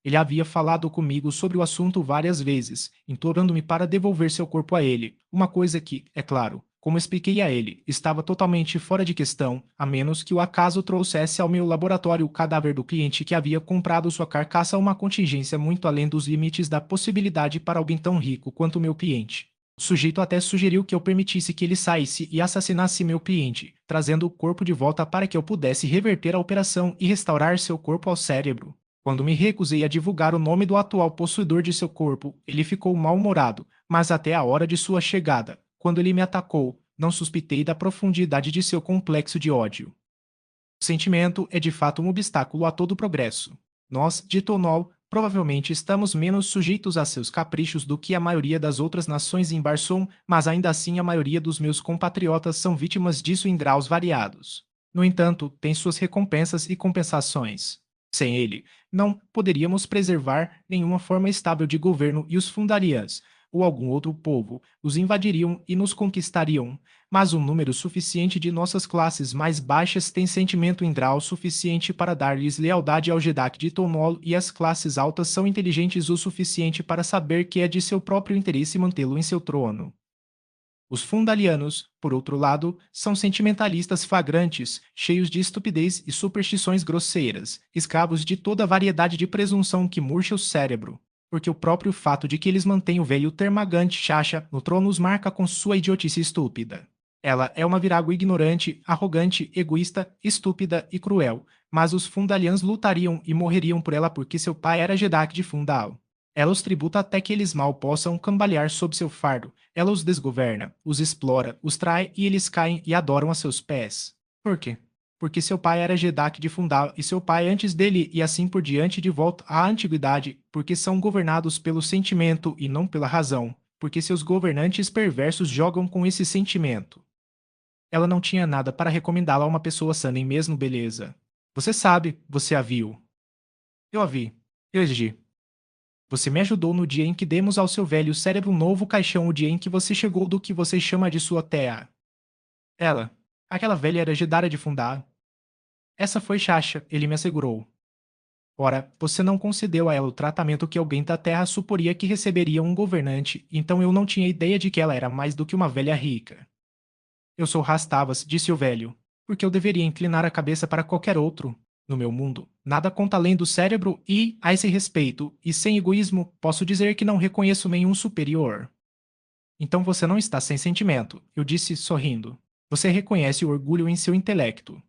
Ele havia falado comigo sobre o assunto várias vezes, implorando-me para devolver seu corpo a ele, uma coisa que, é claro, como expliquei a ele, estava totalmente fora de questão, a menos que o acaso trouxesse ao meu laboratório o cadáver do cliente que havia comprado sua carcaça a uma contingência muito além dos limites da possibilidade para alguém tão rico quanto meu cliente. O sujeito até sugeriu que eu permitisse que ele saísse e assassinasse meu cliente, trazendo o corpo de volta para que eu pudesse reverter a operação e restaurar seu corpo ao cérebro. Quando me recusei a divulgar o nome do atual possuidor de seu corpo, ele ficou mal-humorado, mas até a hora de sua chegada, quando ele me atacou, não suspeitei da profundidade de seu complexo de ódio. O sentimento é de fato um obstáculo a todo progresso. Nós, de Tonol, provavelmente estamos menos sujeitos a seus caprichos do que a maioria das outras nações em Barson, mas ainda assim a maioria dos meus compatriotas são vítimas disso em graus variados. No entanto, tem suas recompensas e compensações. Sem ele, não poderíamos preservar nenhuma forma estável de governo e os fundarias, ou algum outro povo, os invadiriam e nos conquistariam, mas um número suficiente de nossas classes mais baixas tem sentimento indral suficiente para dar-lhes lealdade ao Jedak de Tonol e as classes altas são inteligentes o suficiente para saber que é de seu próprio interesse mantê-lo em seu trono. Os fundalianos, por outro lado, são sentimentalistas flagrantes, cheios de estupidez e superstições grosseiras, escravos de toda a variedade de presunção que murcha o cérebro, porque o próprio fato de que eles mantêm o velho Termagant Chacha no trono os marca com sua idiotice estúpida. Ela é uma virago ignorante, arrogante, egoísta, estúpida e cruel, mas os Fundalians lutariam e morreriam por ela porque seu pai era Jedak de Fundal. Ela os tributa até que eles mal possam cambalear sob seu fardo. Ela os desgoverna, os explora, os trai e eles caem e adoram a seus pés. Por quê? Porque seu pai era Jedak de Fundal e seu pai antes dele e assim por diante de volta à antiguidade, porque são governados pelo sentimento e não pela razão, porque seus governantes perversos jogam com esse sentimento. Ela não tinha nada para recomendá-la a uma pessoa sã nem mesmo beleza. Você sabe, você a viu. Eu a vi. Eu exigi. Você me ajudou no dia em que demos ao seu velho cérebro um novo caixão o dia em que você chegou do que você chama de sua terra. Ela. Aquela velha era Jedara de Fundar. Essa foi Chacha, ele me assegurou. Ora, você não concedeu a ela o tratamento que alguém da terra suporia que receberia um governante, então eu não tinha ideia de que ela era mais do que uma velha rica. Eu sou Rastavas, disse o velho, porque eu deveria inclinar a cabeça para qualquer outro. No meu mundo, nada conta além do cérebro e, a esse respeito, e sem egoísmo, posso dizer que não reconheço nenhum superior. Então você não está sem sentimento, eu disse sorrindo. Você reconhece o orgulho em seu intelecto.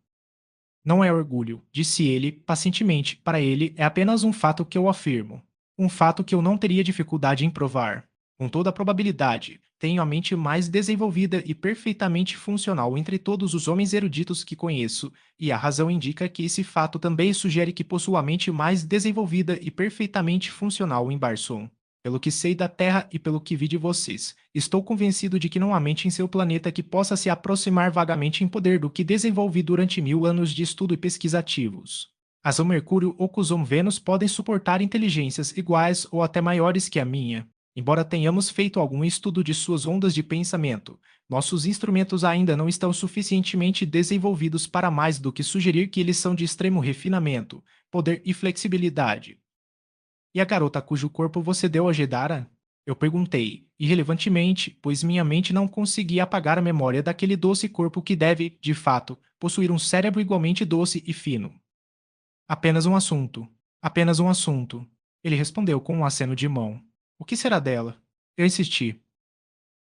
Não é orgulho, disse ele, pacientemente, para ele é apenas um fato que eu afirmo. Um fato que eu não teria dificuldade em provar. Com toda a probabilidade, tenho a mente mais desenvolvida e perfeitamente funcional entre todos os homens eruditos que conheço, e a razão indica que esse fato também sugere que possuo a mente mais desenvolvida e perfeitamente funcional em Barson. Pelo que sei da Terra e pelo que vi de vocês, estou convencido de que não há mente em seu planeta que possa se aproximar vagamente em poder do que desenvolvi durante 1000 anos de estudo e pesquisa ativos. As Mercúrio ou Cusum Vênus podem suportar inteligências iguais ou até maiores que a minha. Embora tenhamos feito algum estudo de suas ondas de pensamento, nossos instrumentos ainda não estão suficientemente desenvolvidos para mais do que sugerir que eles são de extremo refinamento, poder e flexibilidade. E a garota cujo corpo você deu a Jedara? Eu perguntei, irrelevantemente, pois minha mente não conseguia apagar a memória daquele doce corpo que deve, de fato, possuir um cérebro igualmente doce e fino. Apenas um assunto. Apenas um assunto. Ele respondeu com um aceno de mão. O que será dela? Eu insisti.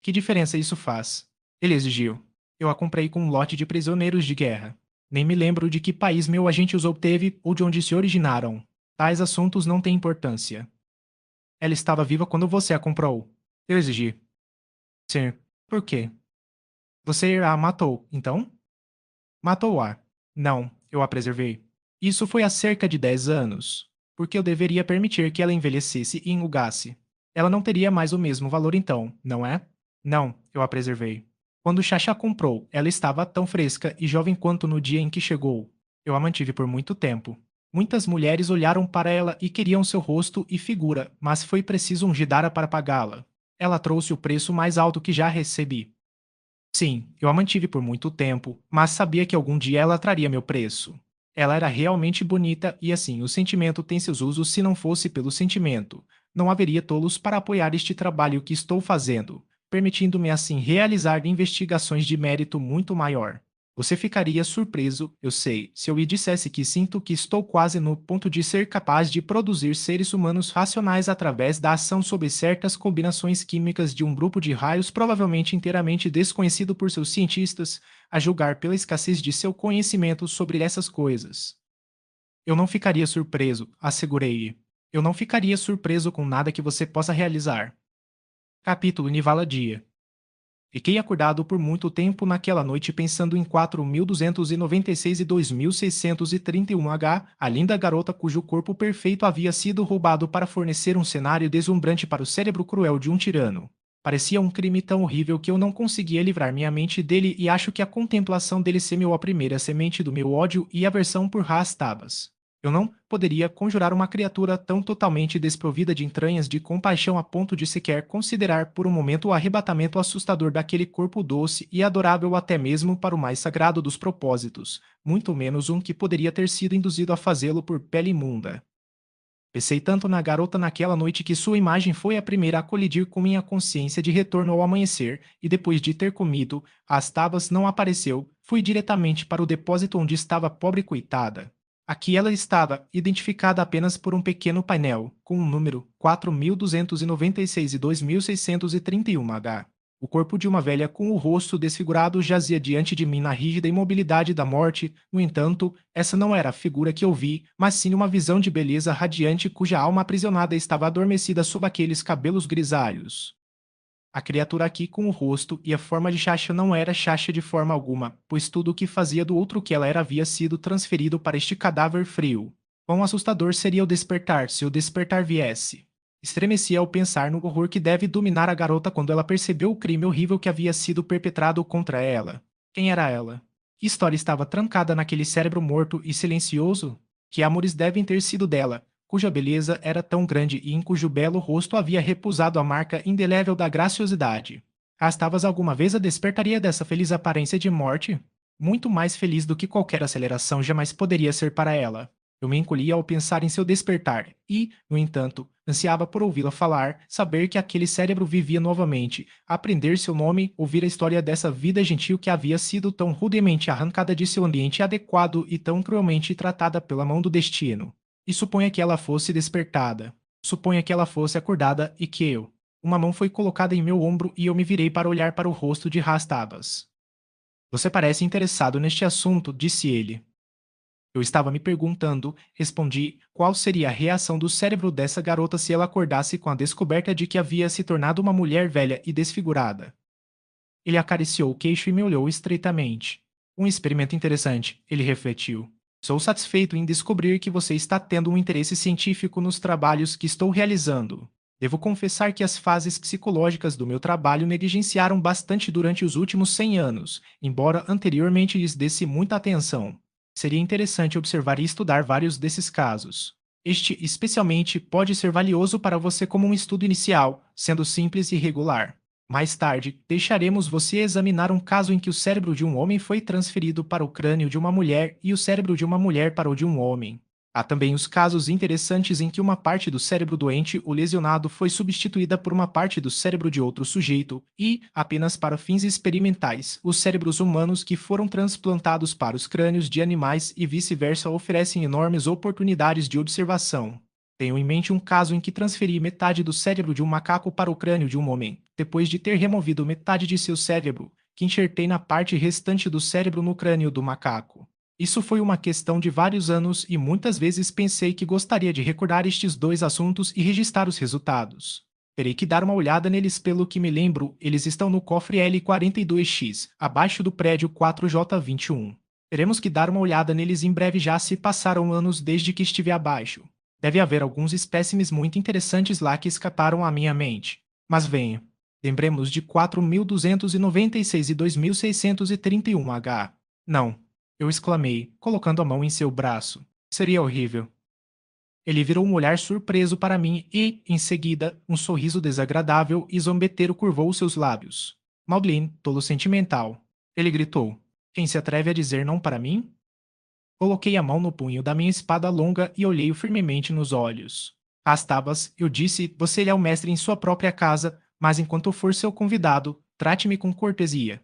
Que diferença isso faz? Ele exigiu. Eu a comprei com um lote de prisioneiros de guerra. Nem me lembro de que país meu agente os obteve ou de onde se originaram. Tais assuntos não têm importância. Ela estava viva quando você a comprou. Eu exigi. Sim. Por quê? Você a matou, então? Matou-a. Não, eu a preservei. Isso foi há cerca de 10 anos. Porque eu deveria permitir que ela envelhecesse e enrugasse. Ela não teria mais o mesmo valor então, não é? Não, eu a preservei. Quando Chacha comprou, ela estava tão fresca e jovem quanto no dia em que chegou. Eu a mantive por muito tempo. Muitas mulheres olharam para ela e queriam seu rosto e figura, mas foi preciso um Jidara para pagá-la. Ela trouxe o preço mais alto que já recebi. Sim, eu a mantive por muito tempo, mas sabia que algum dia ela traria meu preço. Ela era realmente bonita e assim, o sentimento tem seus usos se não fosse pelo sentimento. Não haveria tolos para apoiar este trabalho que estou fazendo, permitindo-me assim realizar investigações de mérito muito maior. Você ficaria surpreso, eu sei, se eu lhe dissesse que sinto que estou quase no ponto de ser capaz de produzir seres humanos racionais através da ação sobre certas combinações químicas de um grupo de raios provavelmente inteiramente desconhecido por seus cientistas, a julgar pela escassez de seu conhecimento sobre essas coisas. Eu não ficaria surpreso, assegurei-lhe. Eu não ficaria surpreso com nada que você possa realizar. Capítulo Nivala Dia. Fiquei acordado por muito tempo naquela noite pensando em 4.296 e 2.631H, a linda garota cujo corpo perfeito havia sido roubado para fornecer um cenário deslumbrante para o cérebro cruel de um tirano. Parecia um crime tão horrível que eu não conseguia livrar minha mente dele e acho que a contemplação dele semeou a primeira semente do meu ódio e aversão por Ras-Tabas. Eu não poderia conjurar uma criatura tão totalmente desprovida de entranhas de compaixão a ponto de sequer considerar por um momento o arrebatamento assustador daquele corpo doce e adorável até mesmo para o mais sagrado dos propósitos, muito menos um que poderia ter sido induzido a fazê-lo por pele imunda. Pensei tanto na garota naquela noite que sua imagem foi a primeira a colidir com minha consciência de retorno ao amanhecer, e depois de ter comido, as tábuas não apareceu, fui diretamente para o depósito onde estava a pobre coitada. Aqui ela estava, identificada apenas por um pequeno painel, com o número 4.296 e 2.631H. O corpo de uma velha com o rosto desfigurado jazia diante de mim na rígida imobilidade da morte. No entanto, essa não era a figura que eu vi, mas sim uma visão de beleza radiante cuja alma aprisionada estava adormecida sob aqueles cabelos grisalhos. A criatura aqui com o rosto e a forma de Shasha não era Shasha de forma alguma, pois tudo o que fazia do outro que ela era havia sido transferido para este cadáver frio. Quão assustador seria o despertar se o despertar viesse. Estremeci ao pensar no horror que deve dominar a garota quando ela percebeu o crime horrível que havia sido perpetrado contra ela. Quem era ela? Que história estava trancada naquele cérebro morto e silencioso? Que amores devem ter sido dela, cuja beleza era tão grande e em cujo belo rosto havia repousado a marca indelével da graciosidade. Rastavas alguma vez a despertaria dessa feliz aparência de morte? Muito mais feliz do que qualquer aceleração jamais poderia ser para ela. Eu me encolhia ao pensar em seu despertar e, no entanto, ansiava por ouvi-la falar, saber que aquele cérebro vivia novamente, aprender seu nome, ouvir a história dessa vida gentil que havia sido tão rudemente arrancada de seu ambiente adequado e tão cruelmente tratada pela mão do destino. E suponha que ela fosse despertada. Suponha que ela fosse acordada e que eu. Uma mão foi colocada em meu ombro e eu me virei para olhar para o rosto de Rastabas. Você parece interessado neste assunto, disse ele. Eu estava me perguntando, respondi, qual seria a reação do cérebro dessa garota se ela acordasse com a descoberta de que havia se tornado uma mulher velha e desfigurada. Ele acariciou o queixo e me olhou estreitamente. Um experimento interessante, ele refletiu. Sou satisfeito em descobrir que você está tendo um interesse científico nos trabalhos que estou realizando. Devo confessar que as fases psicológicas do meu trabalho negligenciaram bastante durante os últimos 100 anos, embora anteriormente lhes desse muita atenção. Seria interessante observar e estudar vários desses casos. Este, especialmente, pode ser valioso para você como um estudo inicial, sendo simples e regular. Mais tarde, deixaremos você examinar um caso em que o cérebro de um homem foi transferido para o crânio de uma mulher e o cérebro de uma mulher para o de um homem. Há também os casos interessantes em que uma parte do cérebro doente ou lesionado foi substituída por uma parte do cérebro de outro sujeito e, apenas para fins experimentais, os cérebros humanos que foram transplantados para os crânios de animais e vice-versa oferecem enormes oportunidades de observação. Tenho em mente um caso em que transferi metade do cérebro de um macaco para o crânio de um homem, depois de ter removido metade de seu cérebro, que enxertei na parte restante do cérebro no crânio do macaco. Isso foi uma questão de vários anos e muitas vezes pensei que gostaria de recordar estes dois assuntos e registrar os resultados. Terei que dar uma olhada neles pelo que me lembro, eles estão no cofre L42X, abaixo do prédio 4J21. Teremos que dar uma olhada neles em breve já se passaram anos desde que estive abaixo. Deve haver alguns espécimes muito interessantes lá que escaparam à minha mente. Mas venha. Lembremos de 4.296 e 2.631H. Não. Eu exclamei, colocando a mão em seu braço. Seria horrível. Ele virou um olhar surpreso para mim e, em seguida, um sorriso desagradável e zombeteiro curvou seus lábios. Maudlin, tolo sentimental. Ele gritou. Quem se atreve a dizer não para mim? Coloquei a mão no punho da minha espada longa e olhei-o firmemente nos olhos. Astabas, eu disse, você é o mestre em sua própria casa, mas enquanto for seu convidado, trate-me com cortesia.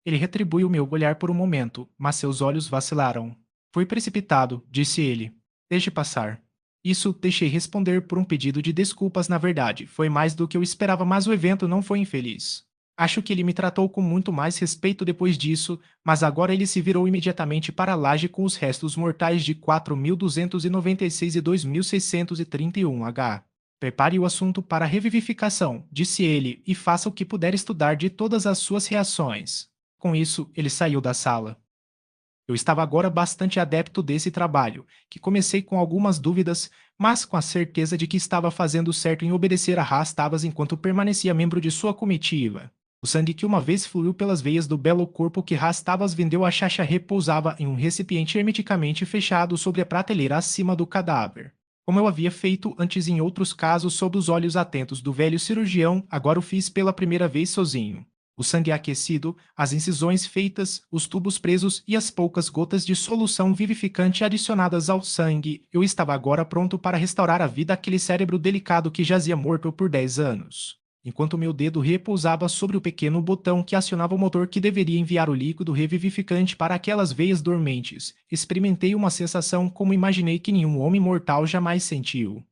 Ele retribuiu meu olhar por um momento, mas seus olhos vacilaram. Fui precipitado, disse ele. Deixe passar. Isso deixei responder por um pedido de desculpas, na verdade. Foi mais do que eu esperava, mas o evento não foi infeliz. Acho que ele me tratou com muito mais respeito depois disso, mas agora ele se virou imediatamente para a laje com os restos mortais de 4.296 e 2.631 H. Prepare o assunto para a revivificação, disse ele, e faça o que puder estudar de todas as suas reações. Com isso, ele saiu da sala. Eu estava agora bastante adepto desse trabalho, que comecei com algumas dúvidas, mas com a certeza de que estava fazendo certo em obedecer a Rastabas enquanto permanecia membro de sua comitiva. O sangue que uma vez fluiu pelas veias do belo corpo que Rastabas vendeu a Chacha repousava em um recipiente hermeticamente fechado sobre a prateleira acima do cadáver. Como eu havia feito antes em outros casos sob os olhos atentos do velho cirurgião, agora o fiz pela primeira vez sozinho. O sangue aquecido, as incisões feitas, os tubos presos e as poucas gotas de solução vivificante adicionadas ao sangue, eu estava agora pronto para restaurar a vida àquele cérebro delicado que jazia morto por 10 anos. Enquanto meu dedo repousava sobre o pequeno botão que acionava o motor que deveria enviar o líquido revivificante para aquelas veias dormentes, experimentei uma sensação como imaginei que nenhum homem mortal jamais sentiu.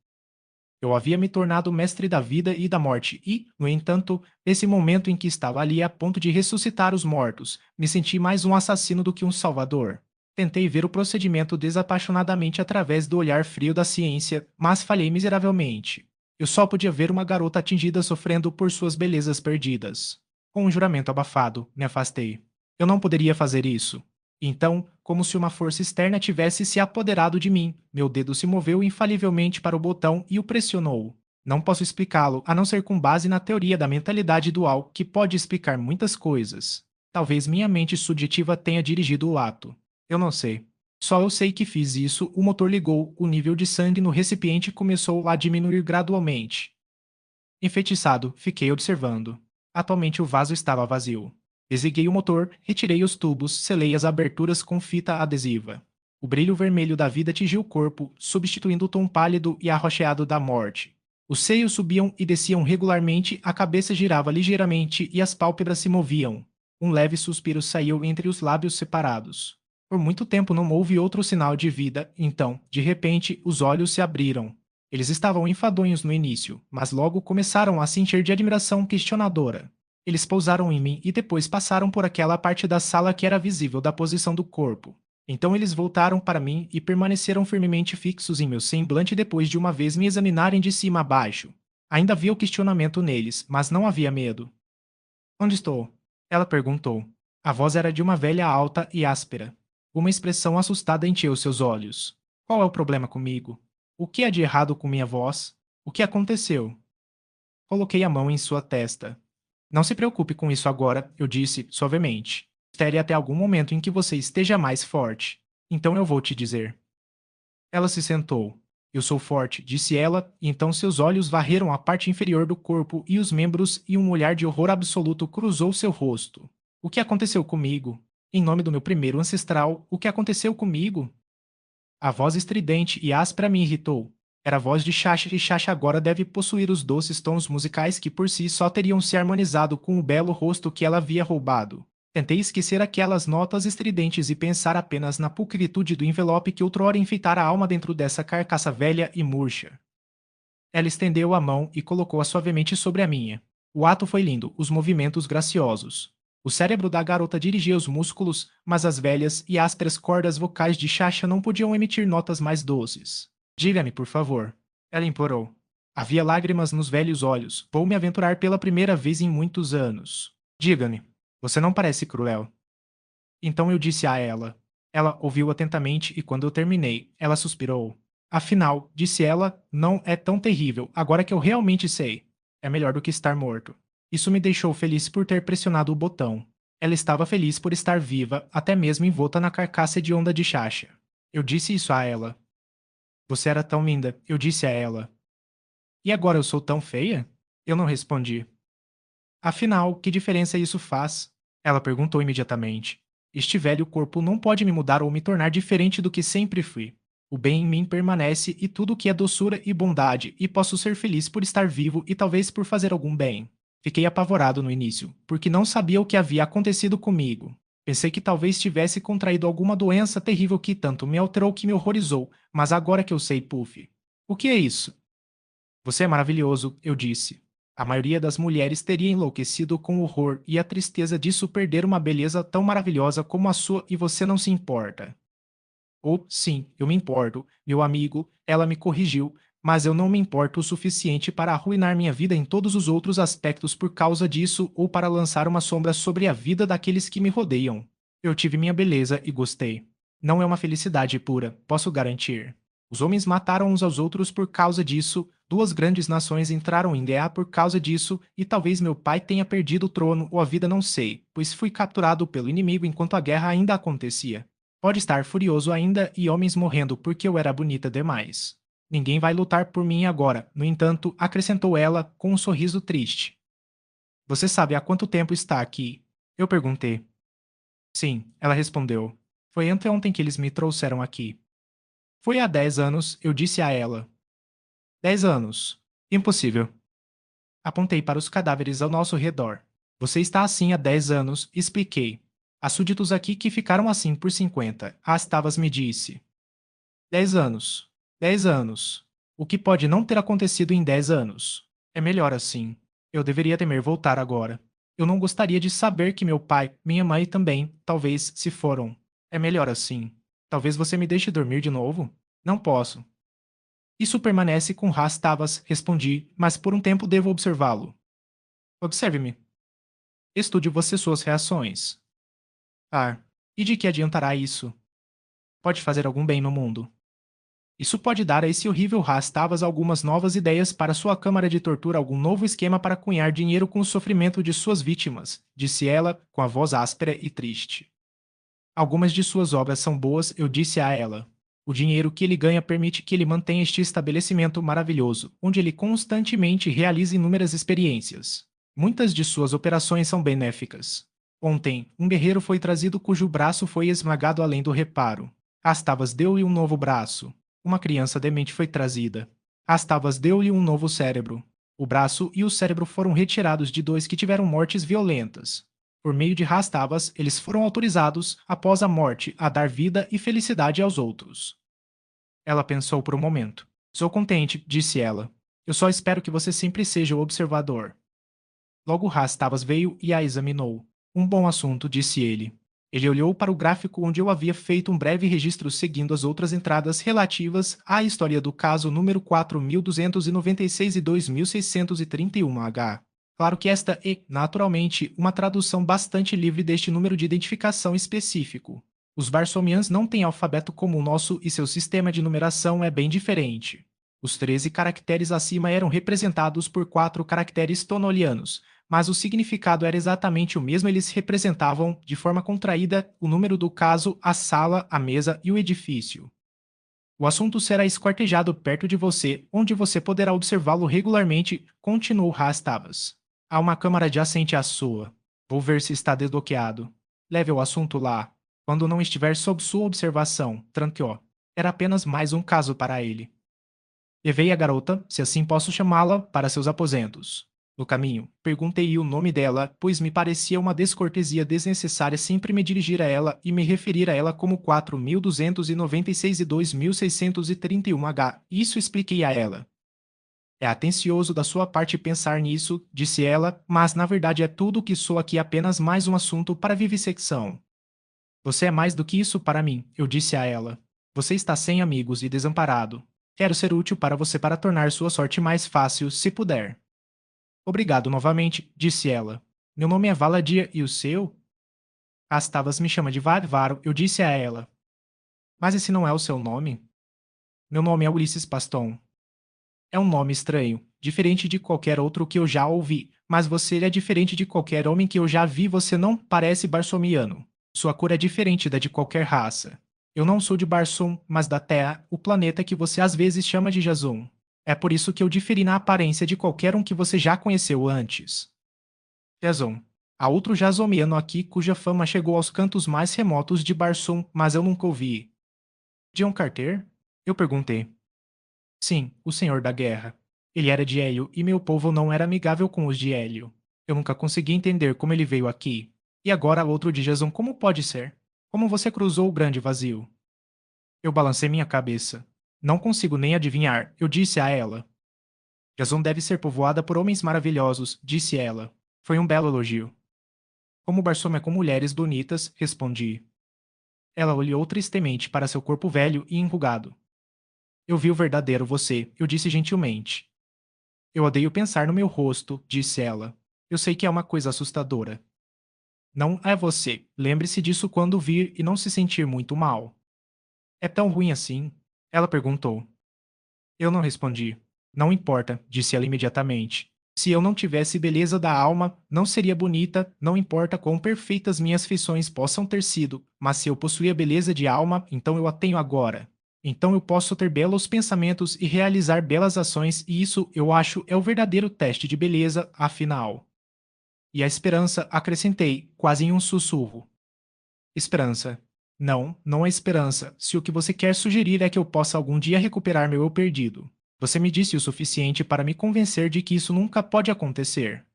Eu havia me tornado mestre da vida e da morte e, no entanto, nesse momento em que estava ali a ponto de ressuscitar os mortos, me senti mais um assassino do que um salvador. Tentei ver o procedimento desapaixonadamente através do olhar frio da ciência, mas falhei miseravelmente. Eu só podia ver uma garota atingida sofrendo por suas belezas perdidas. Com um juramento abafado, me afastei. Eu não poderia fazer isso. Então, como se uma força externa tivesse se apoderado de mim, meu dedo se moveu infalivelmente para o botão e o pressionou. Não posso explicá-lo, a não ser com base na teoria da mentalidade dual, que pode explicar muitas coisas. Talvez minha mente subjetiva tenha dirigido o ato. Eu não sei. Só eu sei que fiz isso, o motor ligou, o nível de sangue no recipiente começou a diminuir gradualmente. Enfeitiçado, fiquei observando. Atualmente o vaso estava vazio. Desliguei o motor, retirei os tubos, selei as aberturas com fita adesiva. O brilho vermelho da vida atingiu o corpo, substituindo o tom pálido e arroxeado da morte. Os seios subiam e desciam regularmente, a cabeça girava ligeiramente e as pálpebras se moviam. Um leve suspiro saiu entre os lábios separados. Por muito tempo não houve outro sinal de vida, então, de repente, os olhos se abriram. Eles estavam enfadonhos no início, mas logo começaram a sentir de admiração questionadora. Eles pousaram em mim e depois passaram por aquela parte da sala que era visível da posição do corpo. Então eles voltaram para mim e permaneceram firmemente fixos em meu semblante depois de uma vez me examinarem de cima a baixo. Ainda havia o questionamento neles, mas não havia medo. Onde estou? Ela perguntou. A voz era de uma velha alta e áspera. Uma expressão assustada encheu seus olhos. Qual é o problema comigo? O que há de errado com minha voz? O que aconteceu? Coloquei a mão em sua testa. Não se preocupe com isso agora, eu disse, suavemente. Espere até algum momento em que você esteja mais forte. Então eu vou te dizer. Ela se sentou. Eu sou forte, disse ela, e então seus olhos varreram a parte inferior do corpo e os membros e um olhar de horror absoluto cruzou seu rosto. O que aconteceu comigo? Em nome do meu primeiro ancestral, o que aconteceu comigo? A voz estridente e áspera me irritou. Era a voz de Chacha e Chacha agora deve possuir os doces tons musicais que por si só teriam se harmonizado com o belo rosto que ela havia roubado. Tentei esquecer aquelas notas estridentes e pensar apenas na pulcritude do envelope que outrora enfeitara a alma dentro dessa carcaça velha e murcha. Ela estendeu a mão e colocou-a suavemente sobre a minha. O ato foi lindo, os movimentos graciosos. O cérebro da garota dirigia os músculos, mas as velhas e ásperas cordas vocais de Chacha não podiam emitir notas mais doces. Diga-me, por favor. Ela implorou. Havia lágrimas nos velhos olhos. Vou me aventurar pela primeira vez em muitos anos. Diga-me. Você não parece cruel. Então eu disse a ela. Ela ouviu atentamente e quando eu terminei, ela suspirou. Afinal, disse ela, não é tão terrível, agora que eu realmente sei. É melhor do que estar morto. Isso me deixou feliz por ter pressionado o botão. Ela estava feliz por estar viva, até mesmo envolta na carcaça hedionda de Sasha. Eu disse isso a ela. Você era tão linda, eu disse a ela. E agora eu sou tão feia? Eu não respondi. Afinal, que diferença isso faz? Ela perguntou imediatamente. Este velho corpo não pode me mudar ou me tornar diferente do que sempre fui. O bem em mim permanece e tudo o que é doçura e bondade, e posso ser feliz por estar vivo e talvez por fazer algum bem. Fiquei apavorado no início, porque não sabia o que havia acontecido comigo. Pensei que talvez tivesse contraído alguma doença terrível que tanto me alterou que me horrorizou, mas agora que eu sei, Puff. O que é isso? Você é maravilhoso, eu disse. A maioria das mulheres teria enlouquecido com o horror e a tristeza disso perder uma beleza tão maravilhosa como a sua e você não se importa. Ou, sim, eu me importo, meu amigo, ela me corrigiu, mas eu não me importo o suficiente para arruinar minha vida em todos os outros aspectos por causa disso ou para lançar uma sombra sobre a vida daqueles que me rodeiam. Eu tive minha beleza e gostei. Não é uma felicidade pura, posso garantir. Os homens mataram uns aos outros por causa disso, duas grandes nações entraram em guerra por causa disso, e talvez meu pai tenha perdido o trono ou a vida, não sei, pois fui capturado pelo inimigo enquanto a guerra ainda acontecia. Pode estar furioso ainda e homens morrendo porque eu era bonita demais. Ninguém vai lutar por mim agora, no entanto, acrescentou ela com um sorriso triste. Você sabe há quanto tempo está aqui? Eu perguntei. Sim, ela respondeu. Foi anteontem que eles me trouxeram aqui. Foi há 10 anos, eu disse a ela. 10 anos. Impossível. Apontei para os cadáveres ao nosso redor. Você está assim há 10 anos, expliquei. Há súditos aqui que ficaram assim por 50. Astavas me disse. 10 anos. 10 anos. O que pode não ter acontecido em 10 anos? É melhor assim. Eu deveria temer voltar agora. Eu não gostaria de saber que meu pai, minha mãe também, talvez, se foram. É melhor assim. Talvez você me deixe dormir de novo? Não posso. Isso permanece com Rastavas, respondi, mas por um tempo devo observá-lo. Observe-me. Estude você suas reações. Ah, e de que adiantará isso? Pode fazer algum bem no mundo. Isso pode dar a esse horrível Rastavas algumas novas ideias para sua câmara de tortura, algum novo esquema para cunhar dinheiro com o sofrimento de suas vítimas, disse ela, com a voz áspera e triste. Algumas de suas obras são boas, eu disse a ela. O dinheiro que ele ganha permite que ele mantenha este estabelecimento maravilhoso, onde ele constantemente realiza inúmeras experiências. Muitas de suas operações são benéficas. Ontem, um guerreiro foi trazido cujo braço foi esmagado além do reparo. Astavas deu-lhe um novo braço. Uma criança demente foi trazida. Astavas deu-lhe um novo cérebro. O braço e o cérebro foram retirados de dois que tiveram mortes violentas. Por meio de Rastavas, eles foram autorizados, após a morte, a dar vida e felicidade aos outros. Ela pensou por um momento. Sou contente, disse ela. Eu só espero que você sempre seja o observador. Logo Rastavas veio e a examinou. Um bom assunto, disse ele. Ele olhou para o gráfico onde eu havia feito um breve registro seguindo as outras entradas relativas à história do caso número 4296 e 2631H. Claro que esta é, naturalmente, uma tradução bastante livre deste número de identificação específico. Os Barsomians não têm alfabeto como o nosso e seu sistema de numeração é bem diferente. Os 13 caracteres acima eram representados por 4 caracteres tonolianos, mas o significado era exatamente o mesmo, eles representavam, de forma contraída, o número do caso, a sala, a mesa e o edifício. O assunto será esquartejado perto de você, onde você poderá observá-lo regularmente, continuou Rastavas. Há uma câmara adjacente à sua. Vou ver se está desbloqueado. Leve o assunto lá. Quando não estiver sob sua observação, tranqueó. Era apenas mais um caso para ele. Levei a garota, se assim posso chamá-la, para seus aposentos. No caminho, perguntei o nome dela, pois me parecia uma descortesia desnecessária sempre me dirigir a ela e me referir a ela como 4296 e 2631H. Isso expliquei a ela. É atencioso da sua parte pensar nisso, disse ela, mas na verdade é tudo o que sou aqui apenas mais um assunto para vivissecção. Você é mais do que isso para mim, eu disse a ela. Você está sem amigos e desamparado. Quero ser útil para você para tornar sua sorte mais fácil, se puder. Obrigado novamente, disse ela. Meu nome é Valadia e o seu? Astavas me chama de Varvaro, eu disse a ela. Mas esse não é o seu nome? Meu nome é Ulisses Paston. É um nome estranho, diferente de qualquer outro que eu já ouvi, mas você é diferente de qualquer homem que eu já vi. Você não parece barsomiano. Sua cor é diferente da de qualquer raça. Eu não sou de Barsom, mas da Terra, o planeta que você às vezes chama de Jason. É por isso que eu diferi na aparência de qualquer um que você já conheceu antes. Jason. Há outro jasomiano aqui cuja fama chegou aos cantos mais remotos de Barsom, mas eu nunca ouvi. John Carter? Eu perguntei. Sim, o senhor da guerra. Ele era de Hélio e meu povo não era amigável com os de Hélio. Eu nunca consegui entender como ele veio aqui. E agora outro de Jason, como pode ser? Como você cruzou o grande vazio? Eu balancei minha cabeça. Não consigo nem adivinhar, eu disse a ela. Jason deve ser povoada por homens maravilhosos, disse ela. Foi um belo elogio. Como Barsom é com mulheres bonitas, respondi. Ela olhou tristemente para seu corpo velho e enrugado. Eu vi o verdadeiro você, eu disse gentilmente. Eu odeio pensar no meu rosto, disse ela. Eu sei que é uma coisa assustadora. Não é você. Lembre-se disso quando vir e não se sentir muito mal. É tão ruim assim? Ela perguntou. Eu não respondi. Não importa, disse ela imediatamente. Se eu não tivesse beleza da alma, não seria bonita, não importa quão perfeitas minhas feições possam ter sido, mas se eu possuía beleza de alma, então eu a tenho agora. Então eu posso ter belos pensamentos e realizar belas ações, e isso, eu acho, é o verdadeiro teste de beleza, afinal. E a esperança, acrescentei, quase em um sussurro. Esperança. Não, não é esperança, se o que você quer sugerir é que eu possa algum dia recuperar meu eu perdido. Você me disse o suficiente para me convencer de que isso nunca pode acontecer.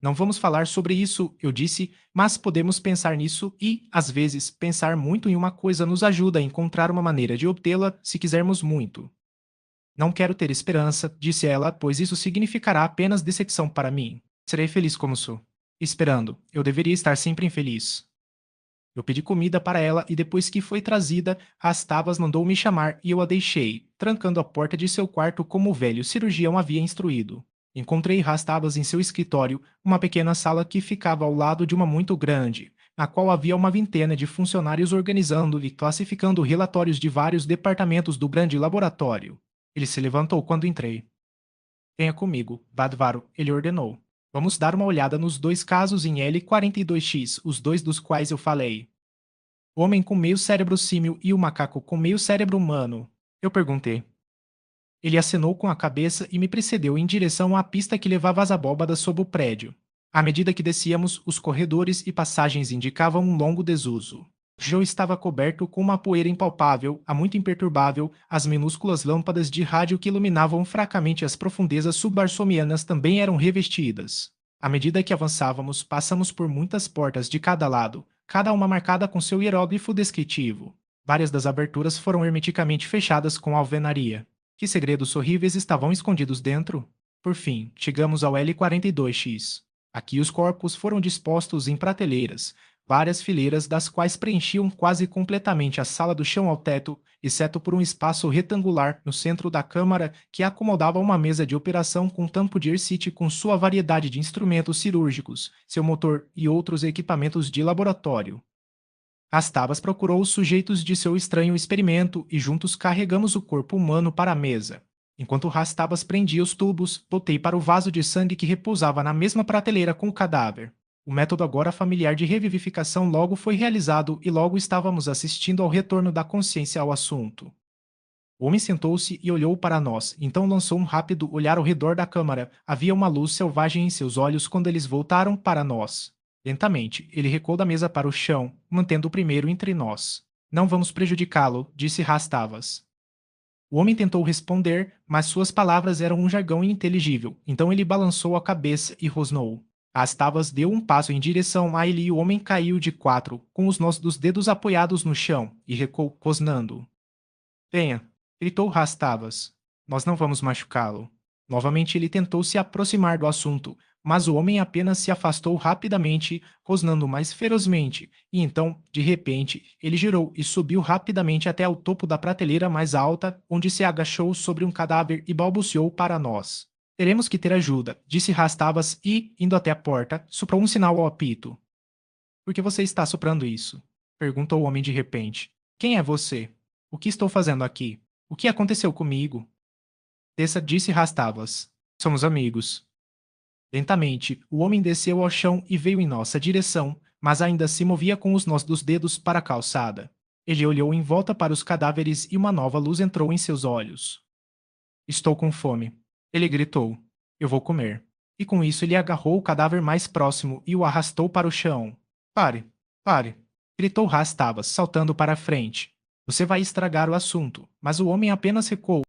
Não vamos falar sobre isso, eu disse, mas podemos pensar nisso e, às vezes, pensar muito em uma coisa nos ajuda a encontrar uma maneira de obtê-la se quisermos muito. Não quero ter esperança, disse ela, pois isso significará apenas decepção para mim. Serei feliz como sou. Esperando, eu deveria estar sempre infeliz. Eu pedi comida para ela e depois que foi trazida, Rastavas mandou me chamar e eu a deixei, trancando a porta de seu quarto como o velho cirurgião havia instruído. Encontrei Rastavas em seu escritório, uma pequena sala que ficava ao lado de uma muito grande, na qual havia uma vintena de funcionários organizando e classificando relatórios de vários departamentos do grande laboratório. Ele se levantou quando entrei. Venha comigo, Badvaro, ele ordenou. Vamos dar uma olhada nos dois casos em L42X, os dois dos quais eu falei. O homem com meio cérebro símil e o macaco com meio cérebro humano. Eu perguntei. Ele acenou com a cabeça e me precedeu em direção à pista que levava às abóbadas sob o prédio. À medida que descíamos, os corredores e passagens indicavam um longo desuso. Joe estava coberto com uma poeira impalpável, a muito imperturbável, as minúsculas lâmpadas de rádio que iluminavam fracamente as profundezas subarsomianas também eram revestidas. À medida que avançávamos, passamos por muitas portas de cada lado, cada uma marcada com seu hieróglifo descritivo. Várias das aberturas foram hermeticamente fechadas com alvenaria. Que segredos horríveis estavam escondidos dentro? Por fim, chegamos ao L42X. Aqui os corpos foram dispostos em prateleiras, várias fileiras das quais preenchiam quase completamente a sala do chão ao teto, exceto por um espaço retangular no centro da câmara que acomodava uma mesa de operação com tampo de Ersite com sua variedade de instrumentos cirúrgicos, seu motor e outros equipamentos de laboratório. Rastabas procurou os sujeitos de seu estranho experimento e juntos carregamos o corpo humano para a mesa. Enquanto Rastabas prendia os tubos, voltei para o vaso de sangue que repousava na mesma prateleira com o cadáver. O método agora familiar de revivificação logo foi realizado e logo estávamos assistindo ao retorno da consciência ao assunto. O homem sentou-se e olhou para nós, então lançou um rápido olhar ao redor da câmara. Havia uma luz selvagem em seus olhos quando eles voltaram para nós. Lentamente, ele recuou da mesa para o chão, mantendo o primeiro entre nós. Não vamos prejudicá-lo, disse Rastavas. O homem tentou responder, mas suas palavras eram um jargão ininteligível, então ele balançou a cabeça e rosnou. Rastavas deu um passo em direção a ele e o homem caiu de quatro, com os nós dos dedos apoiados no chão, e recuou rosnando. Venha, gritou Rastavas. Nós não vamos machucá-lo. Novamente ele tentou se aproximar do assunto, mas o homem apenas se afastou rapidamente, rosnando mais ferozmente, e então, de repente, ele girou e subiu rapidamente até ao topo da prateleira mais alta, onde se agachou sobre um cadáver e balbuciou para nós. Teremos que ter ajuda, disse Rastavas e, indo até a porta, soprou um sinal ao apito. Por que você está soprando isso? Perguntou o homem de repente. Quem é você? O que estou fazendo aqui? O que aconteceu comigo? Tessa disse Rastavas. Somos amigos. Lentamente, o homem desceu ao chão e veio em nossa direção, mas ainda se movia com os nós dos dedos para a calçada. Ele olhou em volta para os cadáveres e uma nova luz entrou em seus olhos. Estou com fome. Ele gritou. Eu vou comer. E com isso ele agarrou o cadáver mais próximo e o arrastou para o chão. Pare, pare, gritou Rastavas, saltando para a frente. Você vai estragar o assunto, mas o homem apenas recuou.